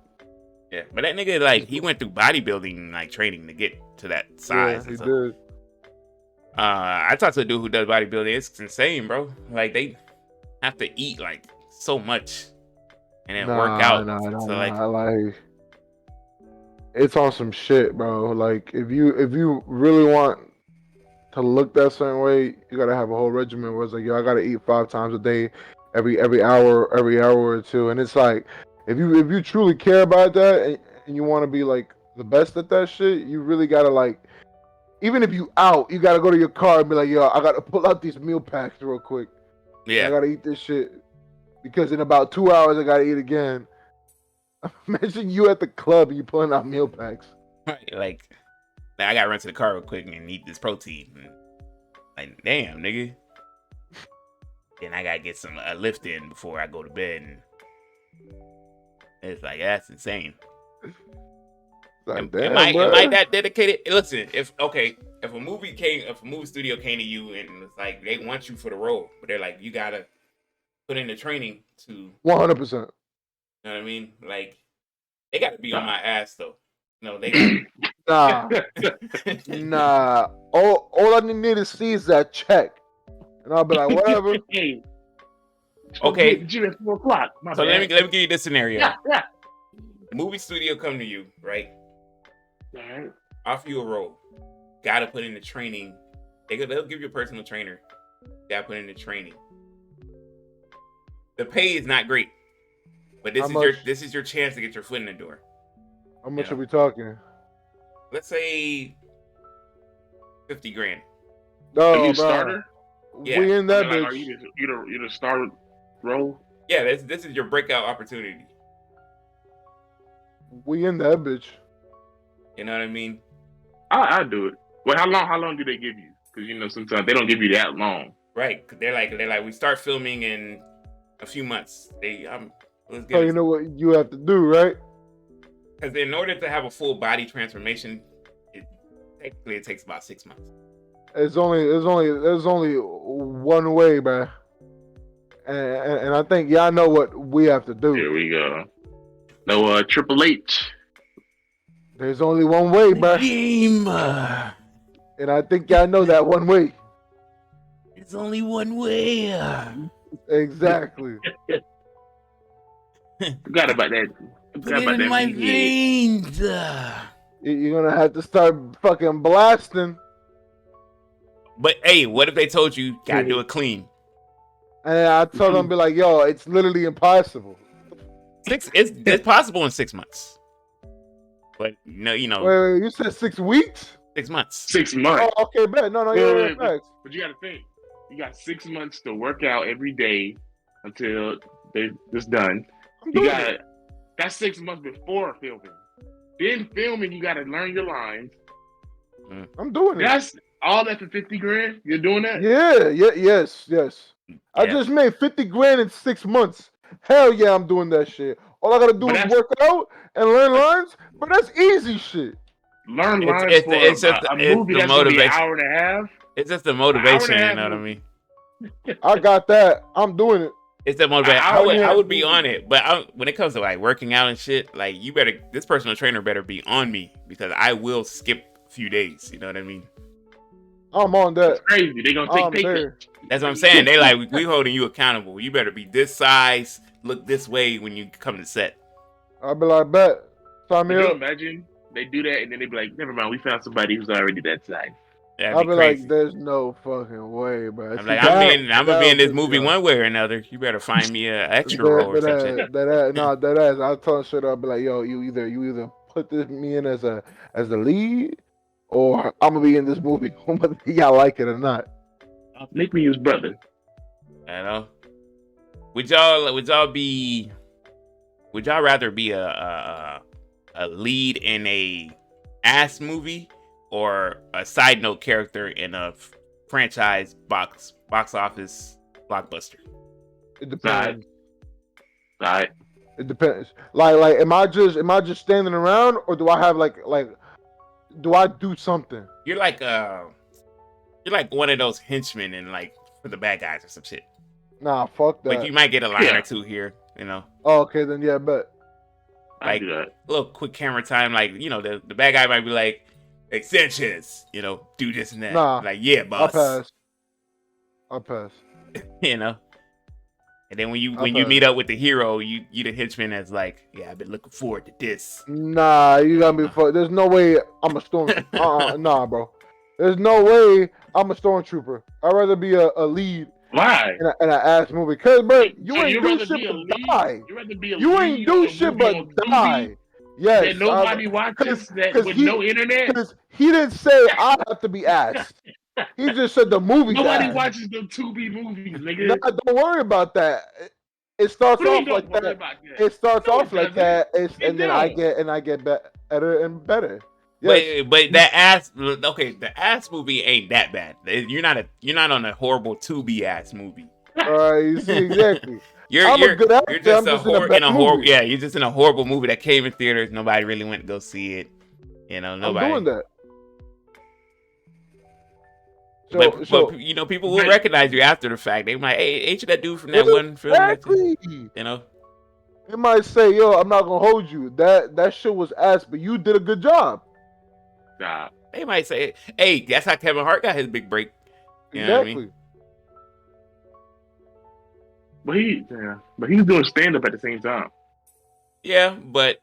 Yeah, but that nigga, like, he went through bodybuilding, like, training to get to that size. Yeah, he did. I talked to a dude who does bodybuilding. It's insane, bro. Like, they have to eat, like, so much and then work out. Like, it's on some shit, bro. Like, if you really want to look that certain way, you gotta have a whole regimen where it's like, yo, I gotta eat 5 times a day, every hour or two, and it's like, if you truly care about that and you want to be like the best at that shit, you really gotta like, even if you out, you gotta go to your car and be like, yo, I gotta pull out these meal packs real quick. Yeah, I gotta eat this shit because in about 2 hours I gotta eat again. Imagine you at the club and you pulling out meal packs. Right, like I gotta run to the car real quick and eat this protein. Like, damn, nigga. Then I gotta get a lift in before I go to bed. And it's like, that's insane. Like, am I that dedicated? Listen, if a movie studio came to you and it's like they want you for the role, but they're like, you gotta put in the training to 100%. You know what I mean? Like, they gotta be on my ass though. No, they gotta. Nah. All I need to see is that check, and I'll be like, whatever. Okay. Gym at 4 o'clock. So let me give you this scenario. Yeah. Movie studio come to you, right? Alright. Offer you a role. Gotta put in the training. They'll give you a personal trainer. Gotta put in the training. The pay is not great, but this is your chance to get your foot in the door. How much are we talking? Let's say $50,000. No, are you a starter? Yeah. We in that bitch. Like, are you the starter role? Yeah, this is your breakout opportunity. We in that bitch. You know what I mean? I do it. Well, how long do they give you? Because sometimes they don't give you that long. Right. Cause they're like we start filming in a few months. So you know what you have to do, right? Because in order to have a full body transformation, it takes about 6 months. There's only one way, man. And I think y'all know what we have to do. Here we go. No, Triple H. There's only one way, bro. Game. And I think y'all know that one way. There's only one way. Exactly. Forgot about that. Put it in my veins. You're gonna have to start fucking blasting. But hey, what if they told you gotta do it clean? And I told them, be like, yo, it's literally impossible. It's possible in 6 months. But Wait, you said 6 weeks? 6 months. 6 months. Oh, okay, bet. No, you're right. But you gotta think. You got 6 months to work out every day until it's done. That's 6 months before filming. Then filming, you gotta learn your lines. I'm doing it. That's all that for $50,000. You're doing that? Yes. Yeah. I just made $50,000 in 6 months. Hell yeah, I'm doing that shit. All I gotta do is work out and learn lines, but that's easy shit. Learn lines a movie that's gonna be an hour and a half. It's just the motivation, you know what I mean? I got that. I'm doing it. It's the motivation. I would be on it, but when it comes to like working out and shit, like this personal trainer better be on me because I will skip a few days. You know what I mean? I'm on That's that. crazy. They gonna take I'm pay there. cuts. That's what I'm saying. They like we holding you accountable. You better be this size, look this way when you come to set. I'll be like, bet. Sign me Could you up. imagine they do that and then they be like, never mind, we found somebody who's already that size. That'd I'll be be like, crazy. there's no fucking way, bro. I'm See, like, I'm gonna be in would this piss me movie off. one way or another. You better find me a extra role or some shit. Nah, that ass. I'll tell him straight up, be like, yo, you either put me in as the lead, or I'm gonna be in this movie, whether y'all like it or not. Make me his brother. You know? Would y'all rather be a lead in a ass movie or a side note character in a franchise box office blockbuster? It depends. Alright. It depends. Like, am I just standing around, or do I have do I do something? You're like one of those henchmen in like for the bad guys or some shit. Nah, fuck that. Like you might get a line or two here, you know. Oh, okay, then yeah, bet. I Like do that. a little quick camera time, like you know, the bad guy might be like, Sanchez, you know, do this and that. Nah, like, yeah, I'll boss. pass. You know. And then when you I'll meet up with the hero, you the henchman that's like, yeah, I've been looking forward to this. Nah, you gotta be fuck. There's no way I'm a stormtrooper. Nah, bro. There's no way I'm a stormtrooper. I'd rather be a lead Why? in an ass movie. Cause, bro, you So ain't you'd do rather shit be a but lead? die. You'd rather be a You lead ain't do on a shit movie but on die. Tubi Yes. that nobody watches with no internet? Because he didn't say I have to be ass. He just said the movie's Nobody ass. watches the Tubi movies, Nah, nigga. don't worry about that. It starts What do you off don't like worry that. about that? It starts No, off it like doesn't. that, It and then I don't. get better and better. Yes. But that ass, okay, the ass movie ain't that bad. You're not on a horrible Tubi ass movie. You see exactly. You're I'm a good actor. you're just I'm just in a bad horrible movie. yeah. You're just in a horrible movie that came in theaters. Nobody really went to go see it. You know, nobody. I'm doing that. But you know, people will recognize you after the fact. They might, hey, ain't you that dude from that one film? Exactly. You know, They might say, "Yo, I'm not gonna hold you. That shit was ass, but you did a good job." Nah. they might say, hey, that's how Kevin Hart got his big break. You know what I mean? But he's doing stand up at the same time. Yeah, but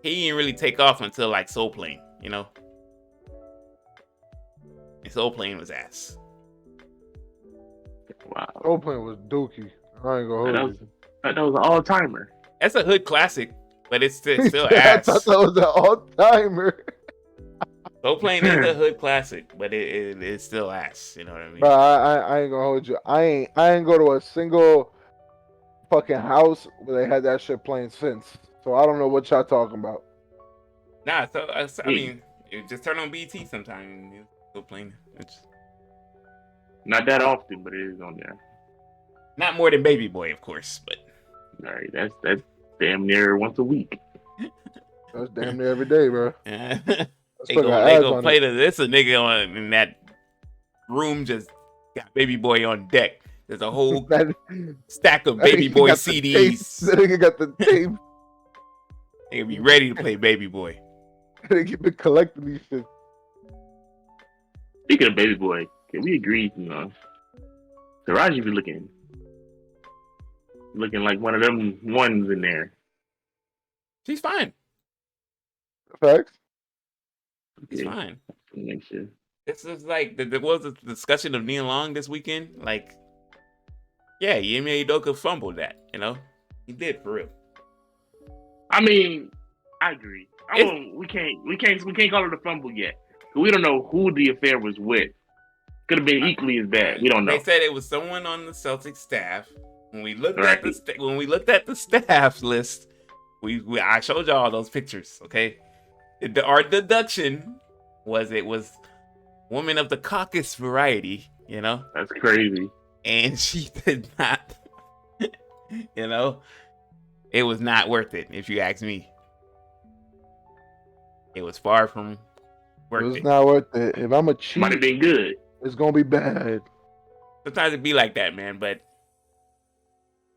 he didn't really take off until like Soul Plane, you know. And Soul Plane was ass. Wow. Soul Plane was dookie. I ain't gonna hold you. That was an all timer. That's a hood classic, but it's still I ass. thought that was an all-timer. Soul Plane is a hood classic, but it's still ass. You know what I mean? But I ain't gonna hold you. I ain't go to a single fucking house where they had that shit playing since. So I don't know what y'all talking about. Nah, I mean, you just turn on BT sometime and you're still playing. It's Not that often, but it is on there. not more than Baby Boy, of course, but All right, that's damn near once a week. That's damn near every day, bro. they gonna play this a nigga in that room just got Baby Boy on deck. There's a whole stack of Baby Boy CDs. That nigga got the tape. They be ready to play Baby Boy. They been collecting these shit. Speaking of Baby Boy, can we agree? You know, Taraji be looking like one of them ones in there. She's fine. Facts. She's fine. Make sure. It's just like there was a discussion of Nia Long this weekend. Like, yeah, Yemi Udoka fumbled that. You know, he did for real. I mean, I agree. We can't call it a fumble yet. We don't know who the affair was with. Could have been equally as bad. We don't know. They said it was someone on the Celtics staff. When we looked at the staff list, I showed y'all those pictures. Okay, our deduction was it was woman of the caucus variety. You know, that's crazy. And she did not. You know, it was not worth it. If you ask me, it was far from worth it. It was not worth it. If I'm a cheat, might have been good. It's gonna be bad. Sometimes it be like that, man. But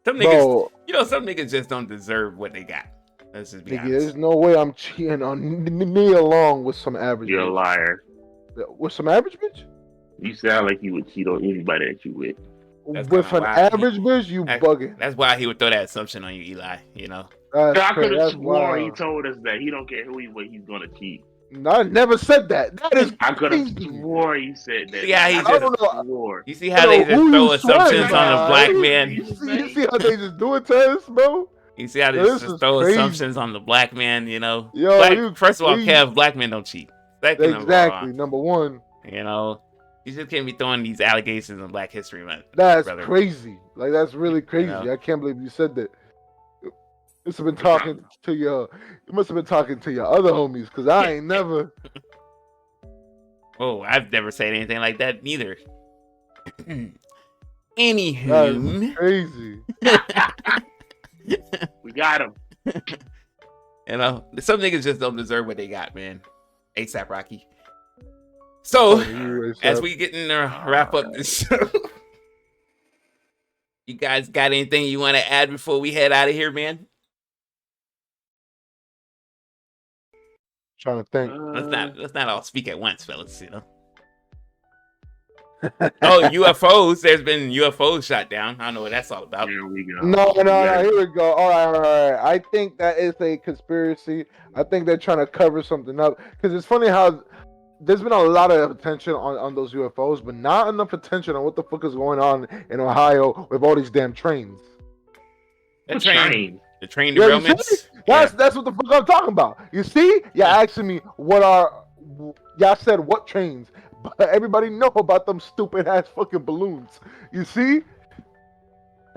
some niggas, some niggas just don't deserve what they got. Let's just be honest. There's no way I'm cheating on me along with some average. You're bitch. a liar. With some average bitch? You sound like you would cheat on anybody that you with. That's With kinda an wild. average bitch, you bugging. That's why he would throw that assumption on you, Eli. You know. That's I could crazy. have That's sworn he wild. told us that he don't care who he with, he's gonna cheat. No, I never said that. That is I could have crazy. swore he said that. See how he I I just. don't know. swore. You see I how don't they know just who throw you swearing assumptions on the by. black You man. see how they just do it to us, bro? You see how they This just is throw crazy. assumptions on the black man. You know. Yo, Black, you first of all, crazy. Kev, black men don't cheat. Second of all, Exactly. Number one. you know, you just can't be throwing these allegations in Black History Month. That's brother. crazy. Like that's really crazy. know? I can't believe you said that. You must have been talking to your. You must have been talking to your other homies, cause I ain't never. Oh, I've never said anything like that neither. That's Anywho, crazy. We got him. you know, some niggas just don't deserve what they got, man. ASAP Rocky. So, as we getting to wrap up this show, you guys got anything you want to add before we head out of here, man? Trying to think. Let's not all speak at once, fellas. You know. Oh, UFOs. There's been UFOs shot down. I don't know what that's all about. Here we go. No. Here we go. All right. I think that is a conspiracy. I think they're trying to cover something up because it's funny how there's been a lot of attention on those UFOs, but not enough attention on what the fuck is going on in Ohio with all these damn trains. The train Yeah, you derailments. see? That's what the fuck I'm talking about. You see? Y'all asking me y'all said what trains, but everybody know about them stupid ass fucking balloons. You see?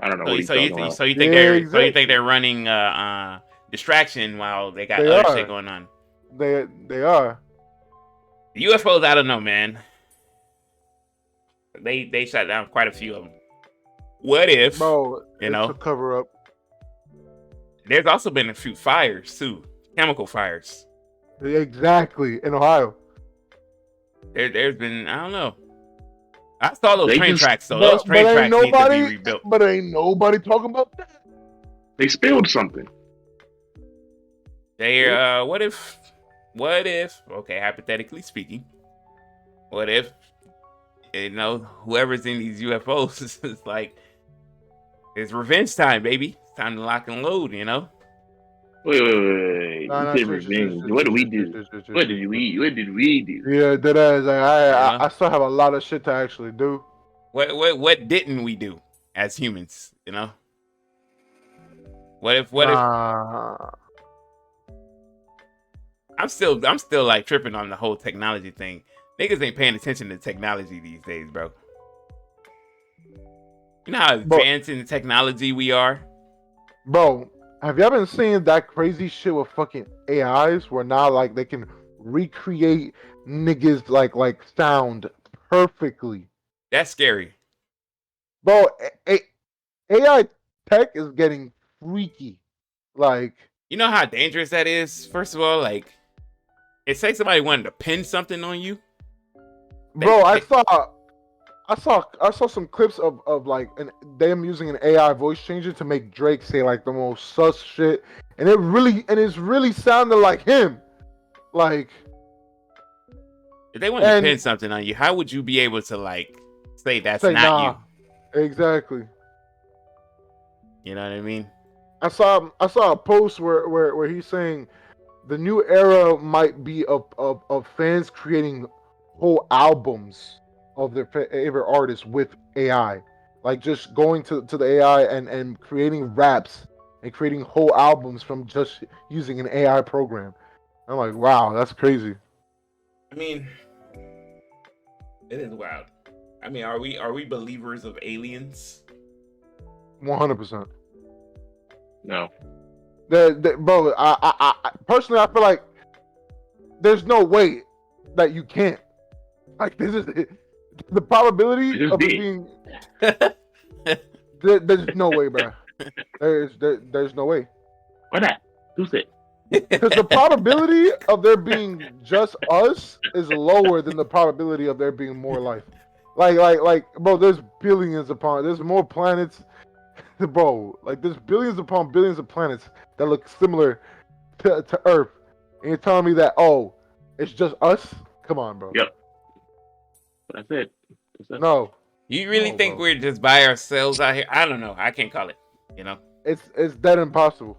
I don't know what he's talking about. So you think they're running distraction while they got other shit going on? They are. The UFOs, I don't know, man. They shot down quite a few of them. What if, bro? You know, a cover up. There's also been a few fires too, chemical fires. Exactly, in Ohio. There's been, I don't know. I saw those train tracks though. Those train tracks need to be rebuilt. But ain't nobody talking about that. They spilled something. What if? Okay, hypothetically speaking, what if? You know, whoever's in these UFOs is like, it's revenge time, baby. It's time to lock and load. You know. Wait. You said revenge. What did we do? What did we do? Yeah, that is. I still have a lot of shit to actually do. What didn't we do as humans? You know. What if? I'm still like tripping on the whole technology thing. Niggas ain't paying attention to technology these days, bro. You know how advanced in technology we are? Bro, have y'all been seeing that crazy shit with fucking AIs where now like they can recreate niggas like sound perfectly? That's scary. Bro, AI tech is getting freaky. Like, you know how dangerous that is? First of all, like, it takes somebody wanting to pin something on you. Bro, I saw some clips of like them using an AI voice changer to make Drake say like the most sus shit, and it's really sounding like him. Like, if they want to pin something on you, how would you be able to like say that's not you? Exactly. You know what I mean? I saw a post where he's saying the new era might be of fans creating whole albums of their favorite artists with AI, like just going to the AI and creating raps and creating whole albums from just using an AI program. I'm like, wow, that's crazy. I mean, it is wild. I mean, are we believers of aliens? 100%. No. Bro, I personally, I feel like there's no way that you can't. Like, this is the probability of it being. There's no way, bro. There's no way. Why not? Who said? Because the probability of there being just us is lower than the probability of there being more life. Like, bro, there's there's more planets, bro. Like, there's billions upon billions of planets that look similar to Earth, and you're telling me that it's just us? Come on, bro. Yep. That's it. That's it. No, You really No, think bro. we're just by ourselves out here? I don't know. I can't call it. You know, it's dead impossible.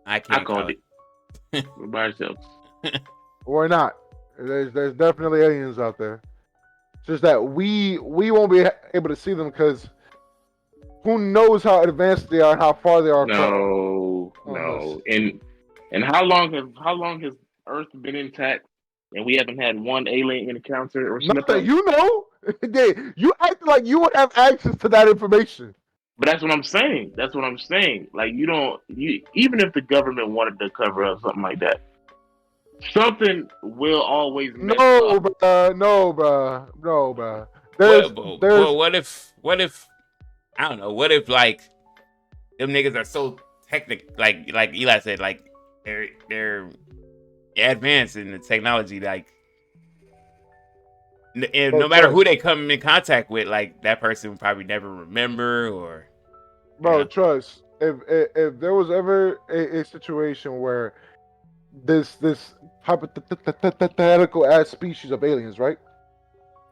I I can't call called it. it. We're by ourselves. We're not. There's definitely aliens out there. It's just that we won't be able to see them because who knows how advanced they are and how far they are No, from us. no. And how long has Earth been intact and we haven't had one alien encounter or Not slip that up? you know. You act like you would have access to that information. But that's what I'm saying. That's what I'm saying. Like you don't you even if the government wanted to cover up something like that, something will always mess No, up. bruh. No, bruh. No, bruh. Well, There's there's well, what if I don't know. What if like them niggas are so like Eli said, like they're advanced in the technology, like and bro, no matter who trust. they come in contact with, like that person would probably never remember or you Bro, know. trust. If there was ever a situation where this hypothetical ass species of aliens, right?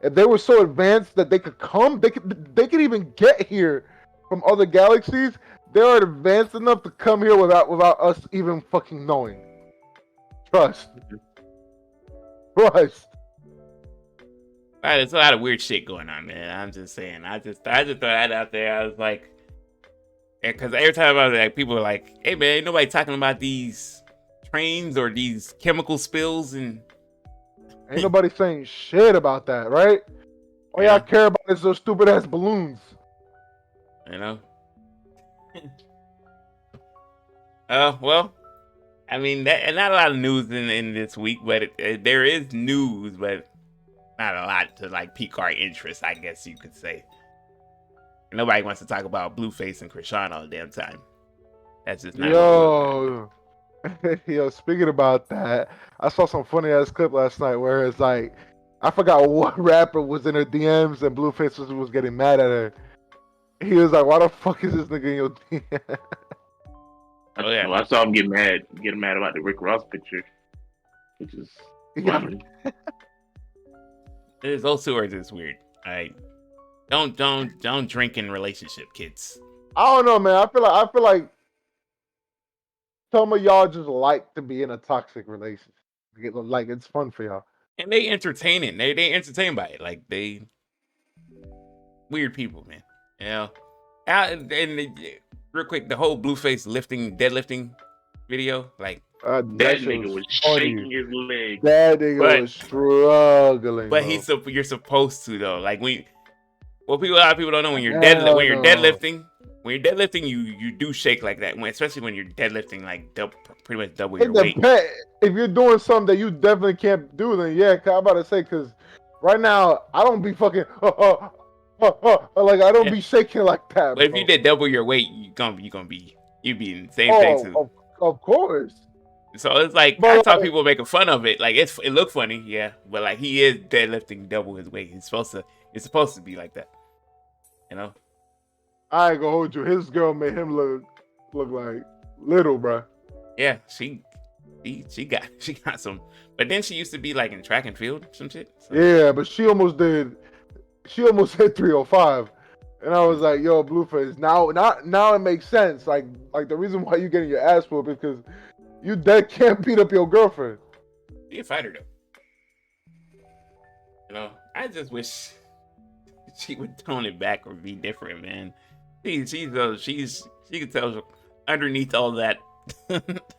If they were so advanced that they could come, they could even get here from other galaxies. They are advanced enough to come here without us even fucking knowing. Trust. Trust. Right, there's a lot of weird shit going on, man. I'm just saying. I just throw that out there. I was like, because every time I was like, people are like, "Hey, man, ain't nobody talking about these trains or these chemical spills," and Ain't nobody saying shit about that, right? All you y'all know, care about is those stupid ass balloons. you know. Well, I mean, and not a lot of news in this week, but there is news, but not a lot to like pique our interest, I guess you could say. Nobody wants to talk about Blueface and Krishan all the damn time. That's just not what we're gonna do. Yo, yo. Speaking about that, I saw some funny ass clip last night where it's like, I forgot what rapper was in her DMs and Blueface was getting mad at her. He was like, "Why the fuck is this nigga in your DM?" Oh yeah, I saw him getting mad about the Rick Ross picture, which is Yeah, funny. those two are just weird. All right, don't drink in relationship, kids. I don't know, man. I feel like some of y'all just like to be in a toxic relationship. Like it's fun for y'all. And they entertain it. They entertained by it. Like they weird people, man. You know. Real quick, the whole Blueface deadlifting video, like, That That shit nigga was was funny. shaking his leg. That nigga but was struggling, but bro. you're supposed to though. Like a lot of people don't know when Hell no. when you're deadlifting, you do shake like that. Especially when you're deadlifting like pretty much double It your weight. depends. If you're doing something that you definitely can't do, then yeah, I'm about to say, because right now I don't be fucking like I don't Yeah. be shaking like that, But if you bro. did double your weight, you'd be in the same thing Oh, too. of course. So it's like I But saw like, people making fun of it. Like it looked funny, yeah, but like he is deadlifting double his weight. It's supposed to be like that, you know. I ain't gonna hold you. His girl made him look like little, bro. Yeah, she got some. But then she used to be like in track and field, some shit. So. Yeah, but she almost did. She almost hit 305, and I was like, "Yo, Blueface." Now it makes sense. Like the reason why you getting your ass whooped is because you dead can't beat up your girlfriend. Be a fighter though. You know, I just wish she would tone it back or be different, man. She can tell underneath all that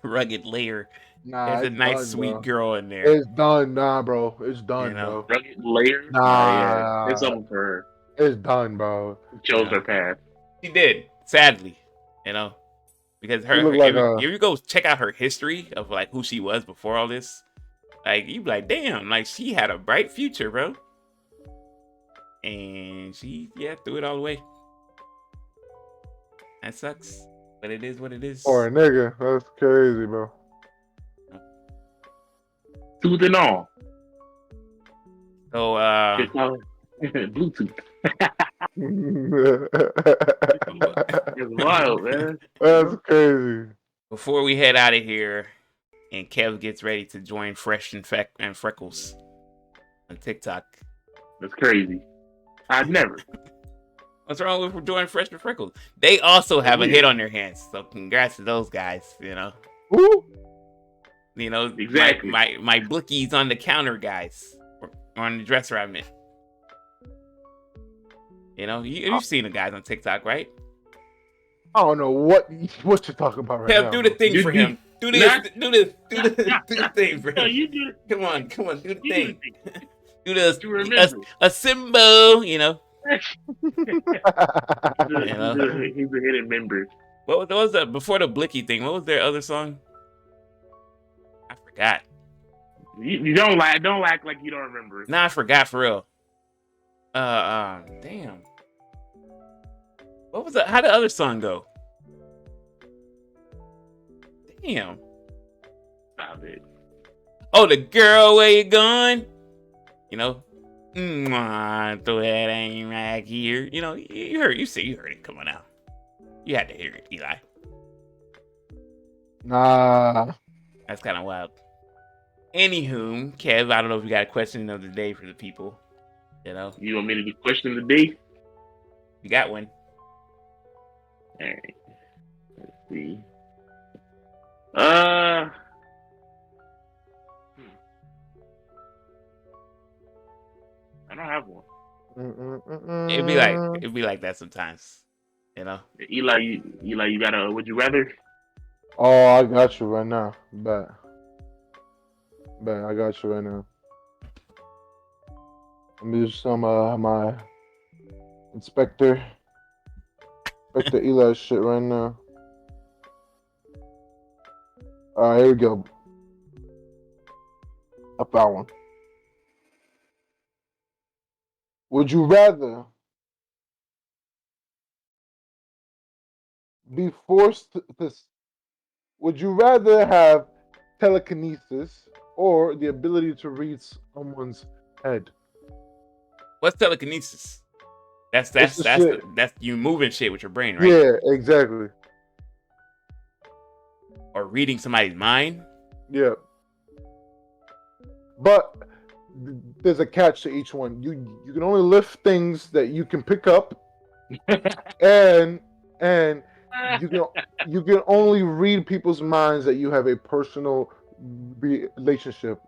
rugged layer, Nah, there's a it's nice done, sweet bro. girl in there. It's done, nah, bro. It's You done, know, bro. Rugged layer. Yeah, it's Nah, over for her. it's done, bro. She you chose know, her path. she did sadly, you know, because She her looked like if a. you go check out her history of like who she was before all this, like you be like, damn, like she had a bright future, bro. And she threw it all away. That sucks, but it is what it is. Or a nigga. That's crazy, bro. Tooth and all. So Just call it Bluetooth. It's wild, man. That's crazy. before we head out of here, and Kev gets ready to join Fresh and Freckles on TikTok, That's crazy. I'd never. What's wrong with doing Fresh and Freckles? They also have a Weird. hit on their hands, so congrats to those guys. Who? Exactly. my blickies on the counter guys, or on the dresser. I meant. You've seen the guys on TikTok, right? I don't know what you're talking about right Kev, now. do the bro. thing for him. Do this. Do the thing for No, him. you do. Come on, do the You thing. do. Do this. You remember. A symbol. He's a hidden member. What was that before the Blicky thing? What was their other song? I forgot. You don't act like you don't remember. Nah, I forgot for real. Damn. What was that? How the other song go? Damn. Stop it. Oh, the girl, where you going? Throw that ain't right here. You heard it. Come on now. You had to hear it, Eli. Nah. That's kind of wild. Anywho, Kev, I don't know if you got a question of the day for the people. You want me to do question of the day? You got one. All right. Let's see. I don't have one. It'd be like that sometimes. Eli, you got a would you rather? Oh, I got you right now. Bet, I got you right now. Let me do some my Inspector Eli shit right now. Alright, here we go. I found one. Would you rather be forced to would you rather have telekinesis or the ability to read someone's head? What's telekinesis? That's you moving shit with your brain, right? Yeah, exactly. Or reading somebody's mind. Yeah. But there's a catch to each one. You can only lift things that you can pick up, and you can only read people's minds that you have a personal relationship.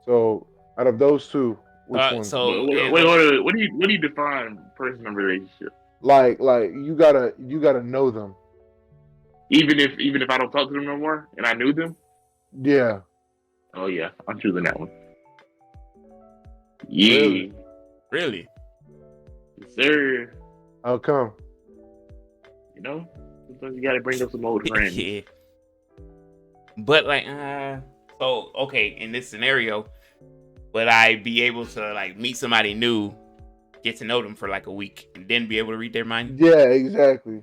So out of those two, which one? So wait, what do you define personal relationship? Like you gotta know them. Even if I don't talk to them no more and I knew them? Yeah. Oh yeah, I'm choosing that one. Yeah. Really? Yes, sir. How come? Sometimes you gotta bring up some old friends. Yeah. But so okay, in this scenario, would I be able to meet somebody new, get to know them for a week, and then be able to read their mind? Yeah, exactly.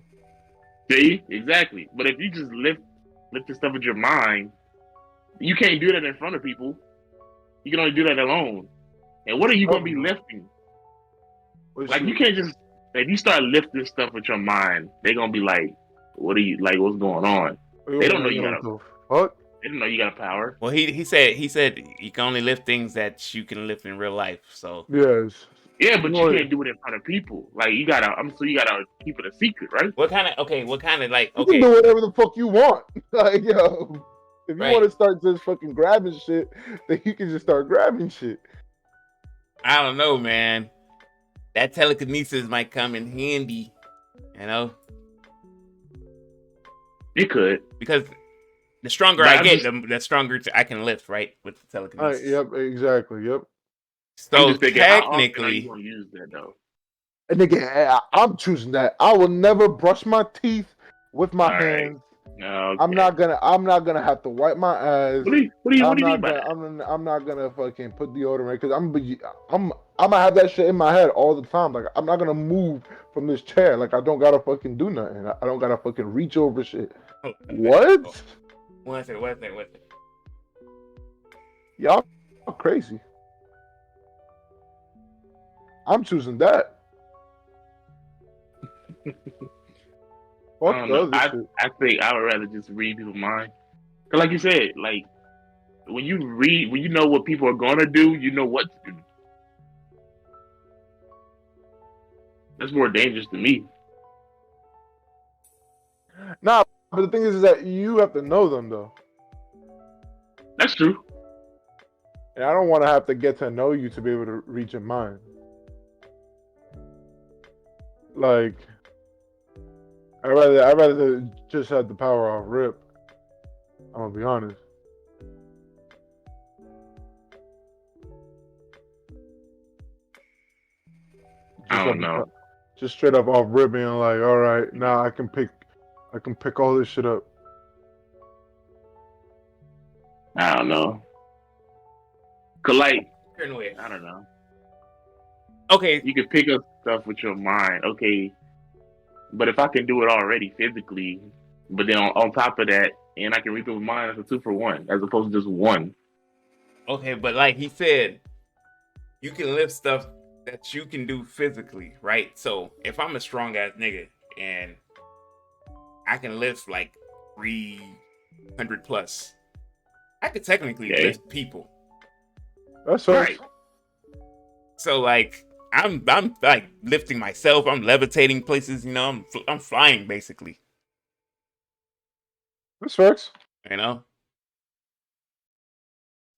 See? Exactly. But if you just lift the stuff with your mind, you can't do that in front of people. You can only do that alone. And what are you gonna be lifting? You can't just if you start lifting stuff with your mind, they're gonna be like, what are you what's going on? They don't know you got a fuck. They don't know you got a power. Well, he said you can only lift things that you can lift in real life. So yes. Yeah, but you can't do it in front of people. You gotta keep it a secret, right? What kind of You can do whatever the fuck you want. Yo, if you want to start just fucking grabbing shit, then you can just start grabbing shit. I don't know, man. That telekinesis might come in handy, It could. Because the stronger I get, the stronger I can lift, right? With the telekinesis. Yep, exactly. Yep. So technically, how often are you gonna use that though? And again, I'm choosing that. I will never brush my teeth with my hands. Okay. I'm not gonna have to wipe my ass. What do you mean by that? I'm not gonna fucking put deodorant because I'm gonna have that shit in my head all the time. I'm not gonna move from this chair. I don't gotta fucking do nothing. I don't gotta fucking reach over shit. What? One second. Y'all crazy. I'm choosing that. I think I would rather just read people's mind. Cause like you said, when you know what people are gonna do, you know what to do. That's more dangerous to me. Nah, but the thing is that you have to know them though, That's true. and I don't want to have to get to know you to be able to read your mind. Like, I rather just have the power off rip. I'm gonna be honest. I Just don't have the, know. just straight up off rip, being like, all right, now I can pick all this shit up. I don't know. Cause like, Paranoia. I don't know. Okay, You can pick up stuff with your mind, okay. But if I can do it already physically, but then on top of that, and I can read people's mind, that's a 2-for-1, as opposed to just one. okay, but like he said, you can lift stuff that you can do physically, right? So if I'm a strong ass nigga and I can lift like 300 plus, I could technically Okay. lift people. That's Right. So like I'm like lifting myself. I'm levitating places. You know, I'm flying basically. That's facts. You know,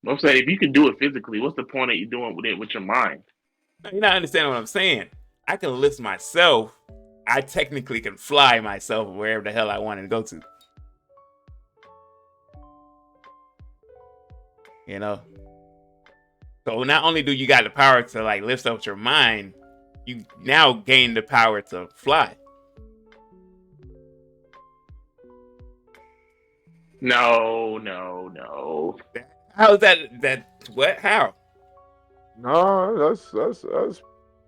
I'm saying if you can do it physically, what's the point of you doing with it with your mind? you're not understanding what I'm saying. I can lift myself. I technically can fly myself wherever the hell I want to go to. You know. So not only do you got the power to like lift up your mind, you now gain the power to fly. No. How is that what? How? No, that's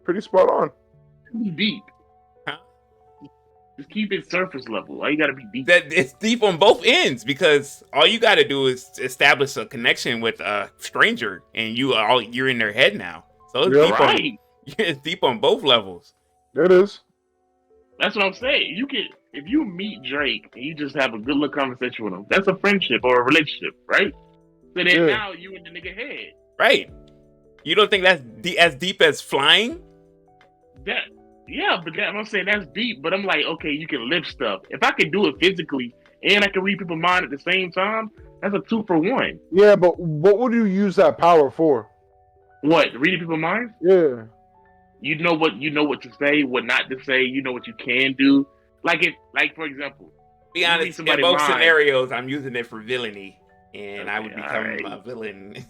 pretty spot on. Be deep. Huh? Just keep it surface level. Why you gotta be deep? That it's deep on both ends because all you got to do is establish a connection with a stranger, and you're in their head now. So it's Yeah. deep on Right. it's deep on both levels. It is. That's what I'm saying. You can if you meet Drake and you just have a good little conversation with him, that's a friendship or a relationship, right? So then Yeah. now you in the nigga head. Right? You don't think that's as deep as flying? That yeah, but I'm saying that's deep. But I'm like, okay, you can lift stuff. If I can do it physically and I can read people's mind at the same time, that's a 2-for-1. Yeah, but what would you use that power for? What? Reading people's minds? Yeah. You know what to say, what not to say. You know what you can do. Like for example, Be you read honest, in somebody's both mind. scenarios, I'm using it for villainy, and I would Okay, become alright. a villain.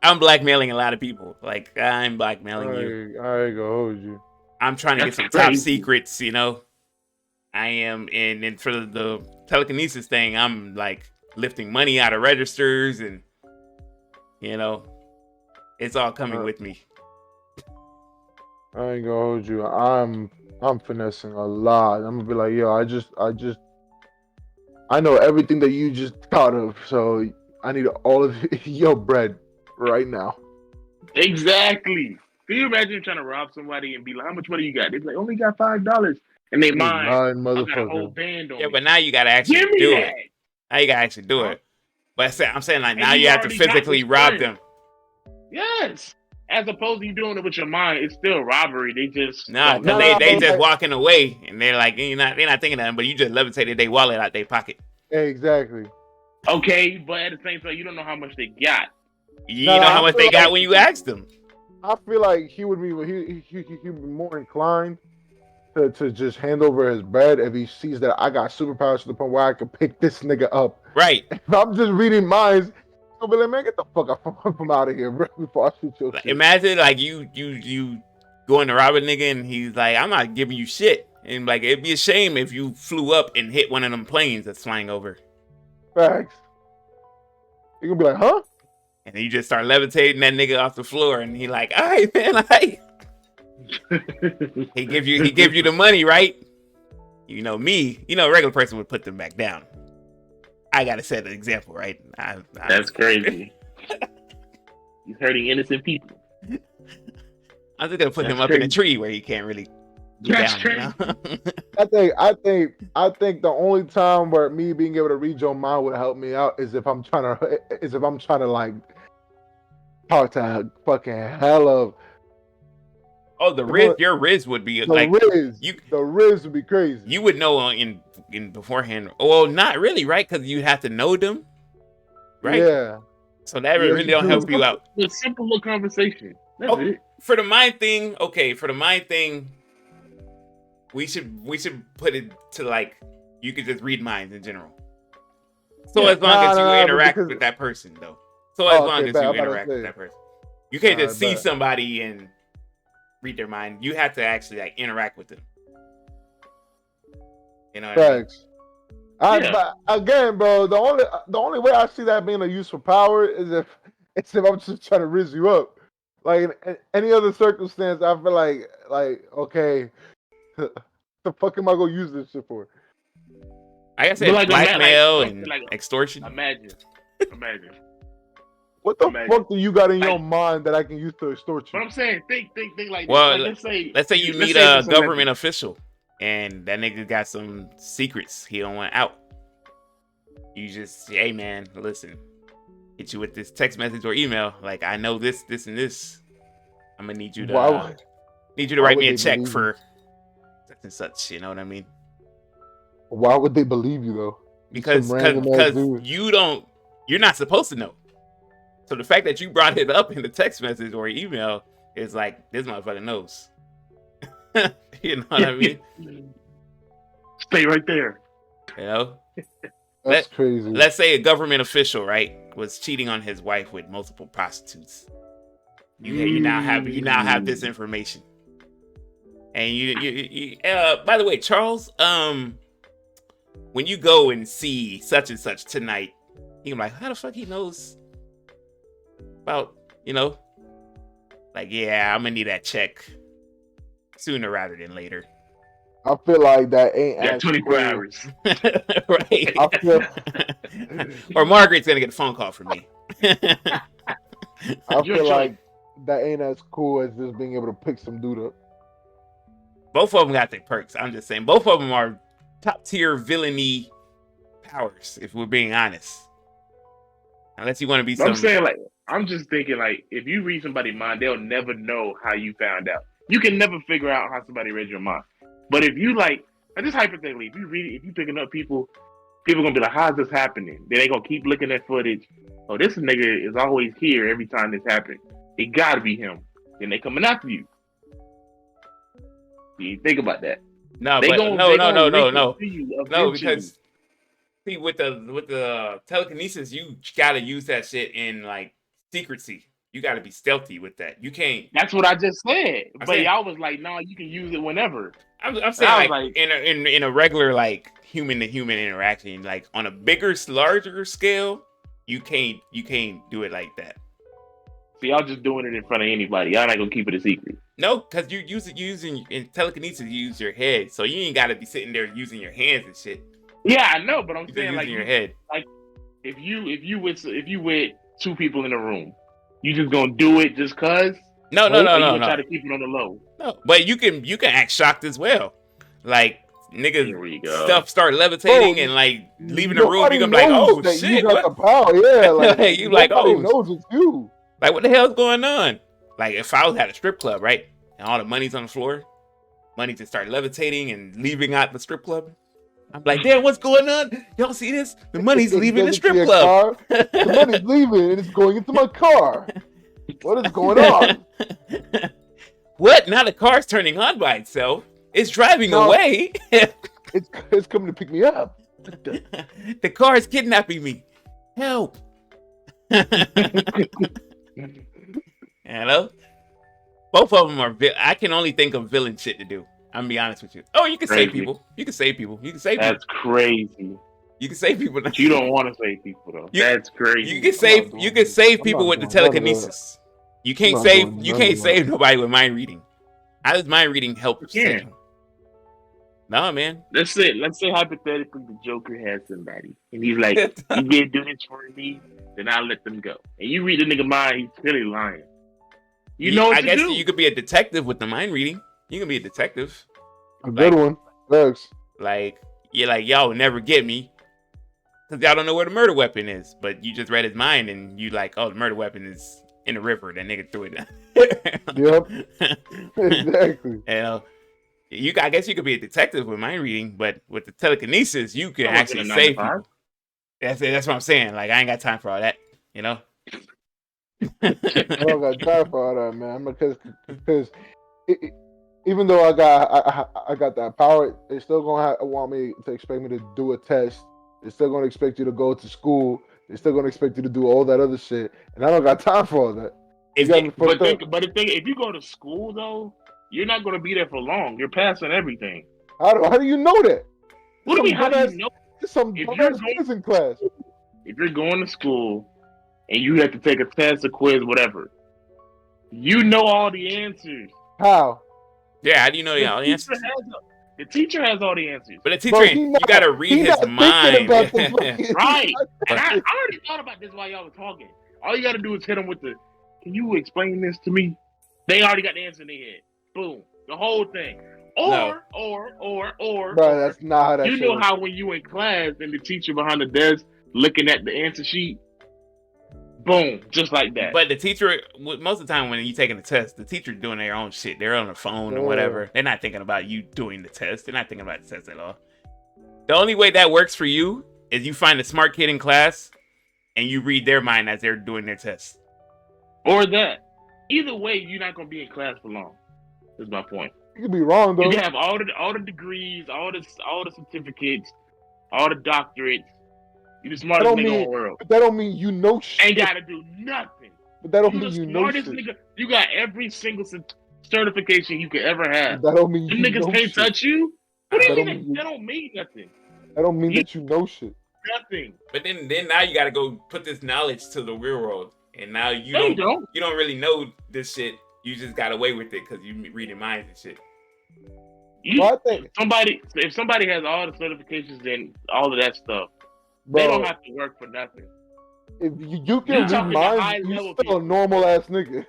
I'm blackmailing a lot of people. Like I'm blackmailing you. I ain't gonna hold you. I'm trying to get That's some top crazy. secrets. You know, I am, and for the telekinesis thing, I'm like lifting money out of registers, and you know, it's all coming with me. I ain't gonna hold you. I'm finessing a lot. I'm gonna be like, yo, I know everything that you just thought of, so I need all of your bread right now. Exactly. Can you imagine trying to rob somebody and be like, "How much money you got?" They be like, "Only got $5." And they You mind, lying I got a whole motherfucker. band on Yeah, me. but now you gotta actually Give me do that. it. Now you gotta actually do Huh? it. But I'm saying like And now you you have to already got physically this rob friend. them. Yes. As opposed to you doing it with your mind, it's still robbery. They just Nah, don't because know. they just walking away and they're like they're not thinking nothing, but you just levitated their wallet out their pocket. Exactly. Okay, but at the same time, you don't know how much they got. You Nah, know how I much feel they got like- when you asked them. I feel like he would be he'd be more inclined to just hand over his bread if he sees that I got superpowers to the point where I can pick this nigga up. Right. If I'm just reading minds, he'll be like, man, get the fuck up from out of here, bro, before I shoot your Like, shit. imagine like you going to rob a nigga and he's like, I'm not giving you shit. And like it'd be a shame if you flew up and hit one of them planes that's flying over. Facts. You're gonna be like, huh? And then you just start levitating that nigga off the floor and he like, all right, man, all right. He give you the money, right? You know me, a regular person would put them back down. I gotta set an example, right? That's crazy. He's hurting innocent people. I'm just gonna put him That's up in a crazy. tree where he can't really get That's down. You know? I think the only time where me being able to read your mind would help me out is if I'm trying to like talk to a fucking hell of Oh, the Riz, your Riz would be The like Riz, you. the Riz would be crazy. You would know in beforehand. Well, not really, right? Because you have to know them, right? Yeah. So that Yes, really you don't do. help you out. A simple little conversation. That's Oh, it. for the mind thing, okay. For the mind thing, we should put it to like you could just read minds in general. So Yeah. as long as you Nah, interact because- with that person, though. So as Oh, long okay, as bet, you I'm about to interact with say. that person, you can't just see Alright, bet. somebody and read their mind. You have to actually like interact with them. You know what I mean? Facts. Yeah. But again, bro, the only way I see that being a useful power is if I'm just trying to riz you up. Like in any other circumstance, I feel like okay, the fuck am I gonna use this shit for? Like I But said, like, blackmail like, and like, extortion. Imagine. What the Imagine. fuck do you got in your Like- mind that I can use to extort But you? I'm saying, think like Well, this. Like, let's say you let's meet say a this government official and that nigga got some secrets he don't want out. You just say, hey man, listen, hit you with this text message or email. Like, I know this, and this. I'm gonna need you to Why write would me a they check believe for such and such. You know what I mean? Why would they believe you though? Because Some random ass dude. you're not supposed to know. So the fact that you brought it up in the text message or email is like, this motherfucker knows. You know what I mean? Stay right there. You know? That's crazy. Let's say a government official, right, was cheating on his wife with multiple prostitutes. You now have this information. And you by the way, Charles, when you go and see such and such tonight, you're like, how the fuck he knows about, you know? Like, yeah, I'm gonna need that check sooner rather than later. I feel like that ain't Yeah, as 24 cool. hours. Right. I feel Or Margaret's gonna get a phone call from me. I Your feel choice. like that ain't as cool as just being able to pick some dude up. Both of them got their perks. I'm just saying, both of them are top tier villainy powers, if we're being honest. Unless you want to be But I'm some. saying, like, I'm just thinking, like, if you read somebody's mind, they'll never know how you found out. You can never figure out how somebody read your mind. But if you like just hypothetically, if you read it, if you picking up people gonna be like, how's this happening? Then they gonna keep looking at footage. Oh, this nigga is always here every time this happens. It gotta be him. Then they coming after you. You think about that. No, They but gonna- no, they no, gonna no, no, link it no, to you no, eventually. because see, with the telekinesis, you gotta use that shit in like secrecy. You gotta be stealthy with that. You can't. That's what I just said. I But said- y'all was like, no, you can use it whenever. I'm I saying was like, like- in a regular like human to human interaction, like on a bigger, larger scale, you can't do it like that. So y'all just doing it in front of anybody. Y'all not gonna keep it a secret. No, because you're using in telekinesis, you use your head, so you ain't gotta be sitting there using your hands and shit. Yeah, I know, but I'm You're just saying using like your head. if you with two people in a room, you just gonna do it just cause? No, Or you gonna try no. to keep it on the low? No, but you can act shocked as well. Like niggas Here we go. stuff start levitating Bro, and like leaving the room. Nobody You gonna be like, knows oh that shit, you got what? the power. Yeah, like You like, nobody oh. knows it's you. Like what the hell's going on? Like if I was at a strip club, right, and all the money's on the floor, money just start levitating and leaving out the strip club. I'm like, damn, what's going on? Y'all see this? The money's It leaving the goes strip into your club. car. The money's leaving and it's going into my car. What is going on? What? Now the car's turning on by itself. It's driving No. away. It's coming to pick me up. The car is kidnapping me. Help. Hello? Both of them are. I can only think of villain shit to do. I'm gonna be honest with you. Oh, you can save Crazy. people. You can save people. You can save people. That's crazy. You can save people. You don't want to save people though. You- That's crazy. You can save. doing You can it. save I'm people not with the doing none of that. telekinesis. You can't not save. doing You none can't of that. save nobody with mind reading. How does mind reading help? You save can. them? No, man. Let's say hypothetically the Joker has somebody and he's like, you did do this for me, then I'll let them go. And you read the nigga mind, he's clearly lying. You know what I to guess do. you could be a detective with the mind reading. You can be a detective. A good one. Thanks. Like you're like, y'all will never get me. Because y'all don't know where the murder weapon is. But you just read his mind and you like, oh, the murder weapon is in the river. That nigga threw it down. Yep. Exactly. I guess you could be a detective with mind reading, but with the telekinesis, you can I wasn't actually a 9 to save 5. people. That's what I'm saying. Like, I ain't got time for all that, you know? I don't got time for all that, man. Because even though I got that power, they still gonna want me to expect me to do a test. They're still gonna expect you to go to school. They're still gonna expect you to do all that other shit, and I don't got time for all that. You got me fucked up. But the thing, if you go to school though, you're not gonna be there for long. You're passing everything. How do you know that? What do you mean? How do you know? There's some dumbass kids in class. If you're going to school and you have to take a test, a quiz, whatever, you know all the answers. How? Yeah, how do you know all the answers? The teacher has all the answers. But the teacher, you gotta read his mind. Right. And I already thought about this while y'all were talking. All you gotta do is hit them with the, can you explain this to me? They already got the answer in their head. Boom. The whole thing. Or. Bro, that's not how that You know how when you in class and the teacher behind the desk looking at the answer sheet, boom, just like that. But the teacher, most of the time when you're taking the test, the teacher's doing their own shit. They're on the phone or whatever. They're not thinking about you doing the test. They're not thinking about the test at all. The only way that works for you is you find a smart kid in class and you read their mind as they're doing their test. Or that. Either way, you're not going to be in class for long. That's my point. You could be wrong, though. You can have all the degrees, all the certificates, all the doctorates. You're the smartest nigga in the world. But that don't mean you know shit. Ain't gotta do nothing. But that don't mean you know shit. Nigga, you got every single certification you could ever have. That don't mean you know niggas can't shit. touch you. What do you mean? That don't mean nothing. That don't mean that you know shit. Nothing. But then now you gotta go put this knowledge to the real world, and now you don't really know this shit. You just got away with it because you reading minds and shit. If somebody has all the certifications and all of that stuff, bro, they don't have to work for nothing. If you can read minds, you still a normal ass nigga.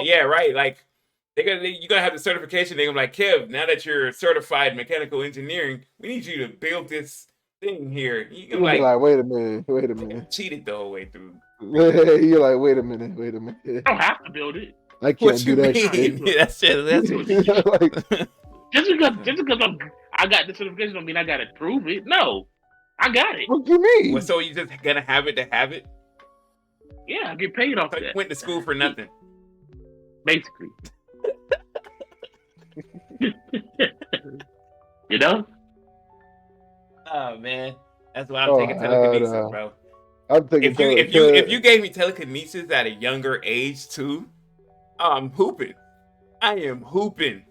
Yeah, right. Like you gotta have the certification. They're gonna be like, Kev, now that you're certified mechanical engineering, we need you to build this thing here. You can like, wait a minute. Cheated the whole way through. You're like, wait a minute. I don't have to build it. I can't do that shit. That's like, just because I got the certification don't mean I gotta prove it. No, I got it. What do you mean? Well, so you just gonna have it to have it? Yeah, I get paid off that. Went to school for nothing. Basically. You know? Oh man, that's why I'm taking telekinesis, bro. I'm thinking if you gave me telekinesis at a younger age too, I'm hooping. I am hooping.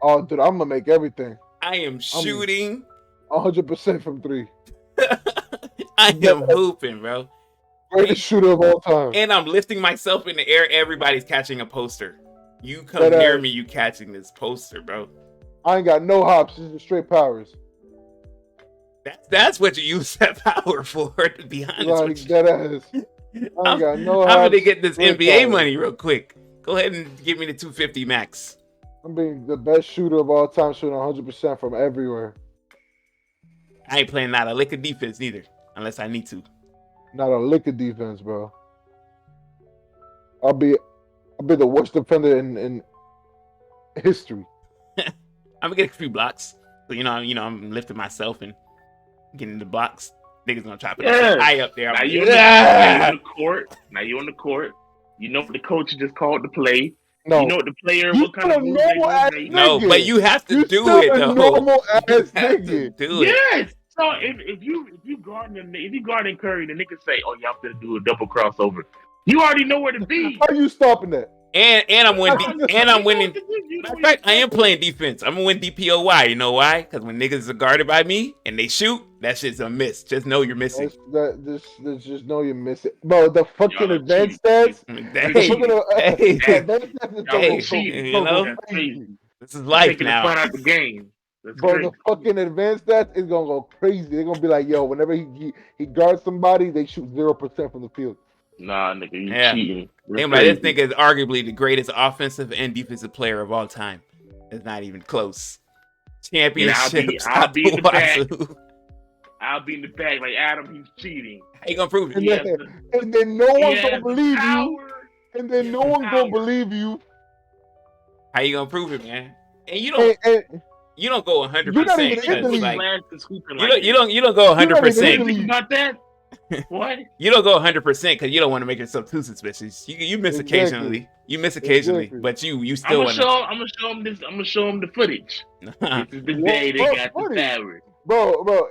Oh, dude, I'm gonna make everything. I am shooting 100% from 3. I am hooping, bro. Greatest shooter of all time. And I'm lifting myself in the air. Everybody's catching a poster. You come near me, you catching this poster, bro. I ain't got no hops. This is straight powers. That's what you use that power for, to be honest with you. That ass. I ain't got no hops. I'm gonna get this NBA money real quick. Go ahead and give me the 250 max. I'm being the best shooter of all time, shooting 100% from everywhere. I ain't playing not a lick of defense neither, unless I need to. Not a lick of defense, bro. I'll be the worst defender in history. I'm gonna get a few blocks. So I'm lifting myself and getting the blocks. Niggas gonna try to put high up there. Now you on the court. Now you on the court. You know what the coach just called the play. No. You know what the player, what kind of move they No, but you have to do it though. Normal ass nigga. Do it. Yes. So if you guarding Curry, the niggas say, "Oh, y'all gonna do a double crossover." You already know where to be. How are you stopping that? And I'm winning. I'm winning. In fact, I am playing defense. I'm gonna win DPOY. You know why? Because when niggas are guarded by me and they shoot, that shit's a miss. Just know you're missing. Just know you're missing. Bro, the fucking advanced stats. This is life now. Out the game. Bro, the fucking advanced stats is gonna go crazy. They're gonna be like, yo, whenever he guards somebody, they shoot 0% from the field. Nah, nigga, you cheating. This nigga is arguably the greatest offensive and defensive player of all time. It's not even close. Championships. I'll be in the back. I'll be in the back like Adam. He's cheating. How you gonna prove it? And then no one's gonna believe you. and then no one gonna believe you. How you gonna prove it, man? And you And, don't and you don't go 100% you're not even in the because league. like Scooping you like don't go You're not even in 100%. the Think league. about that. What? You don't go 100% because you don't want to make yourself too suspicious. You miss Exactly. occasionally. You miss occasionally, Exactly. but you I'm still gonna want show. I'm gonna show him this. I'm gonna show him the footage. This is the day they What got the footage? power. Bro.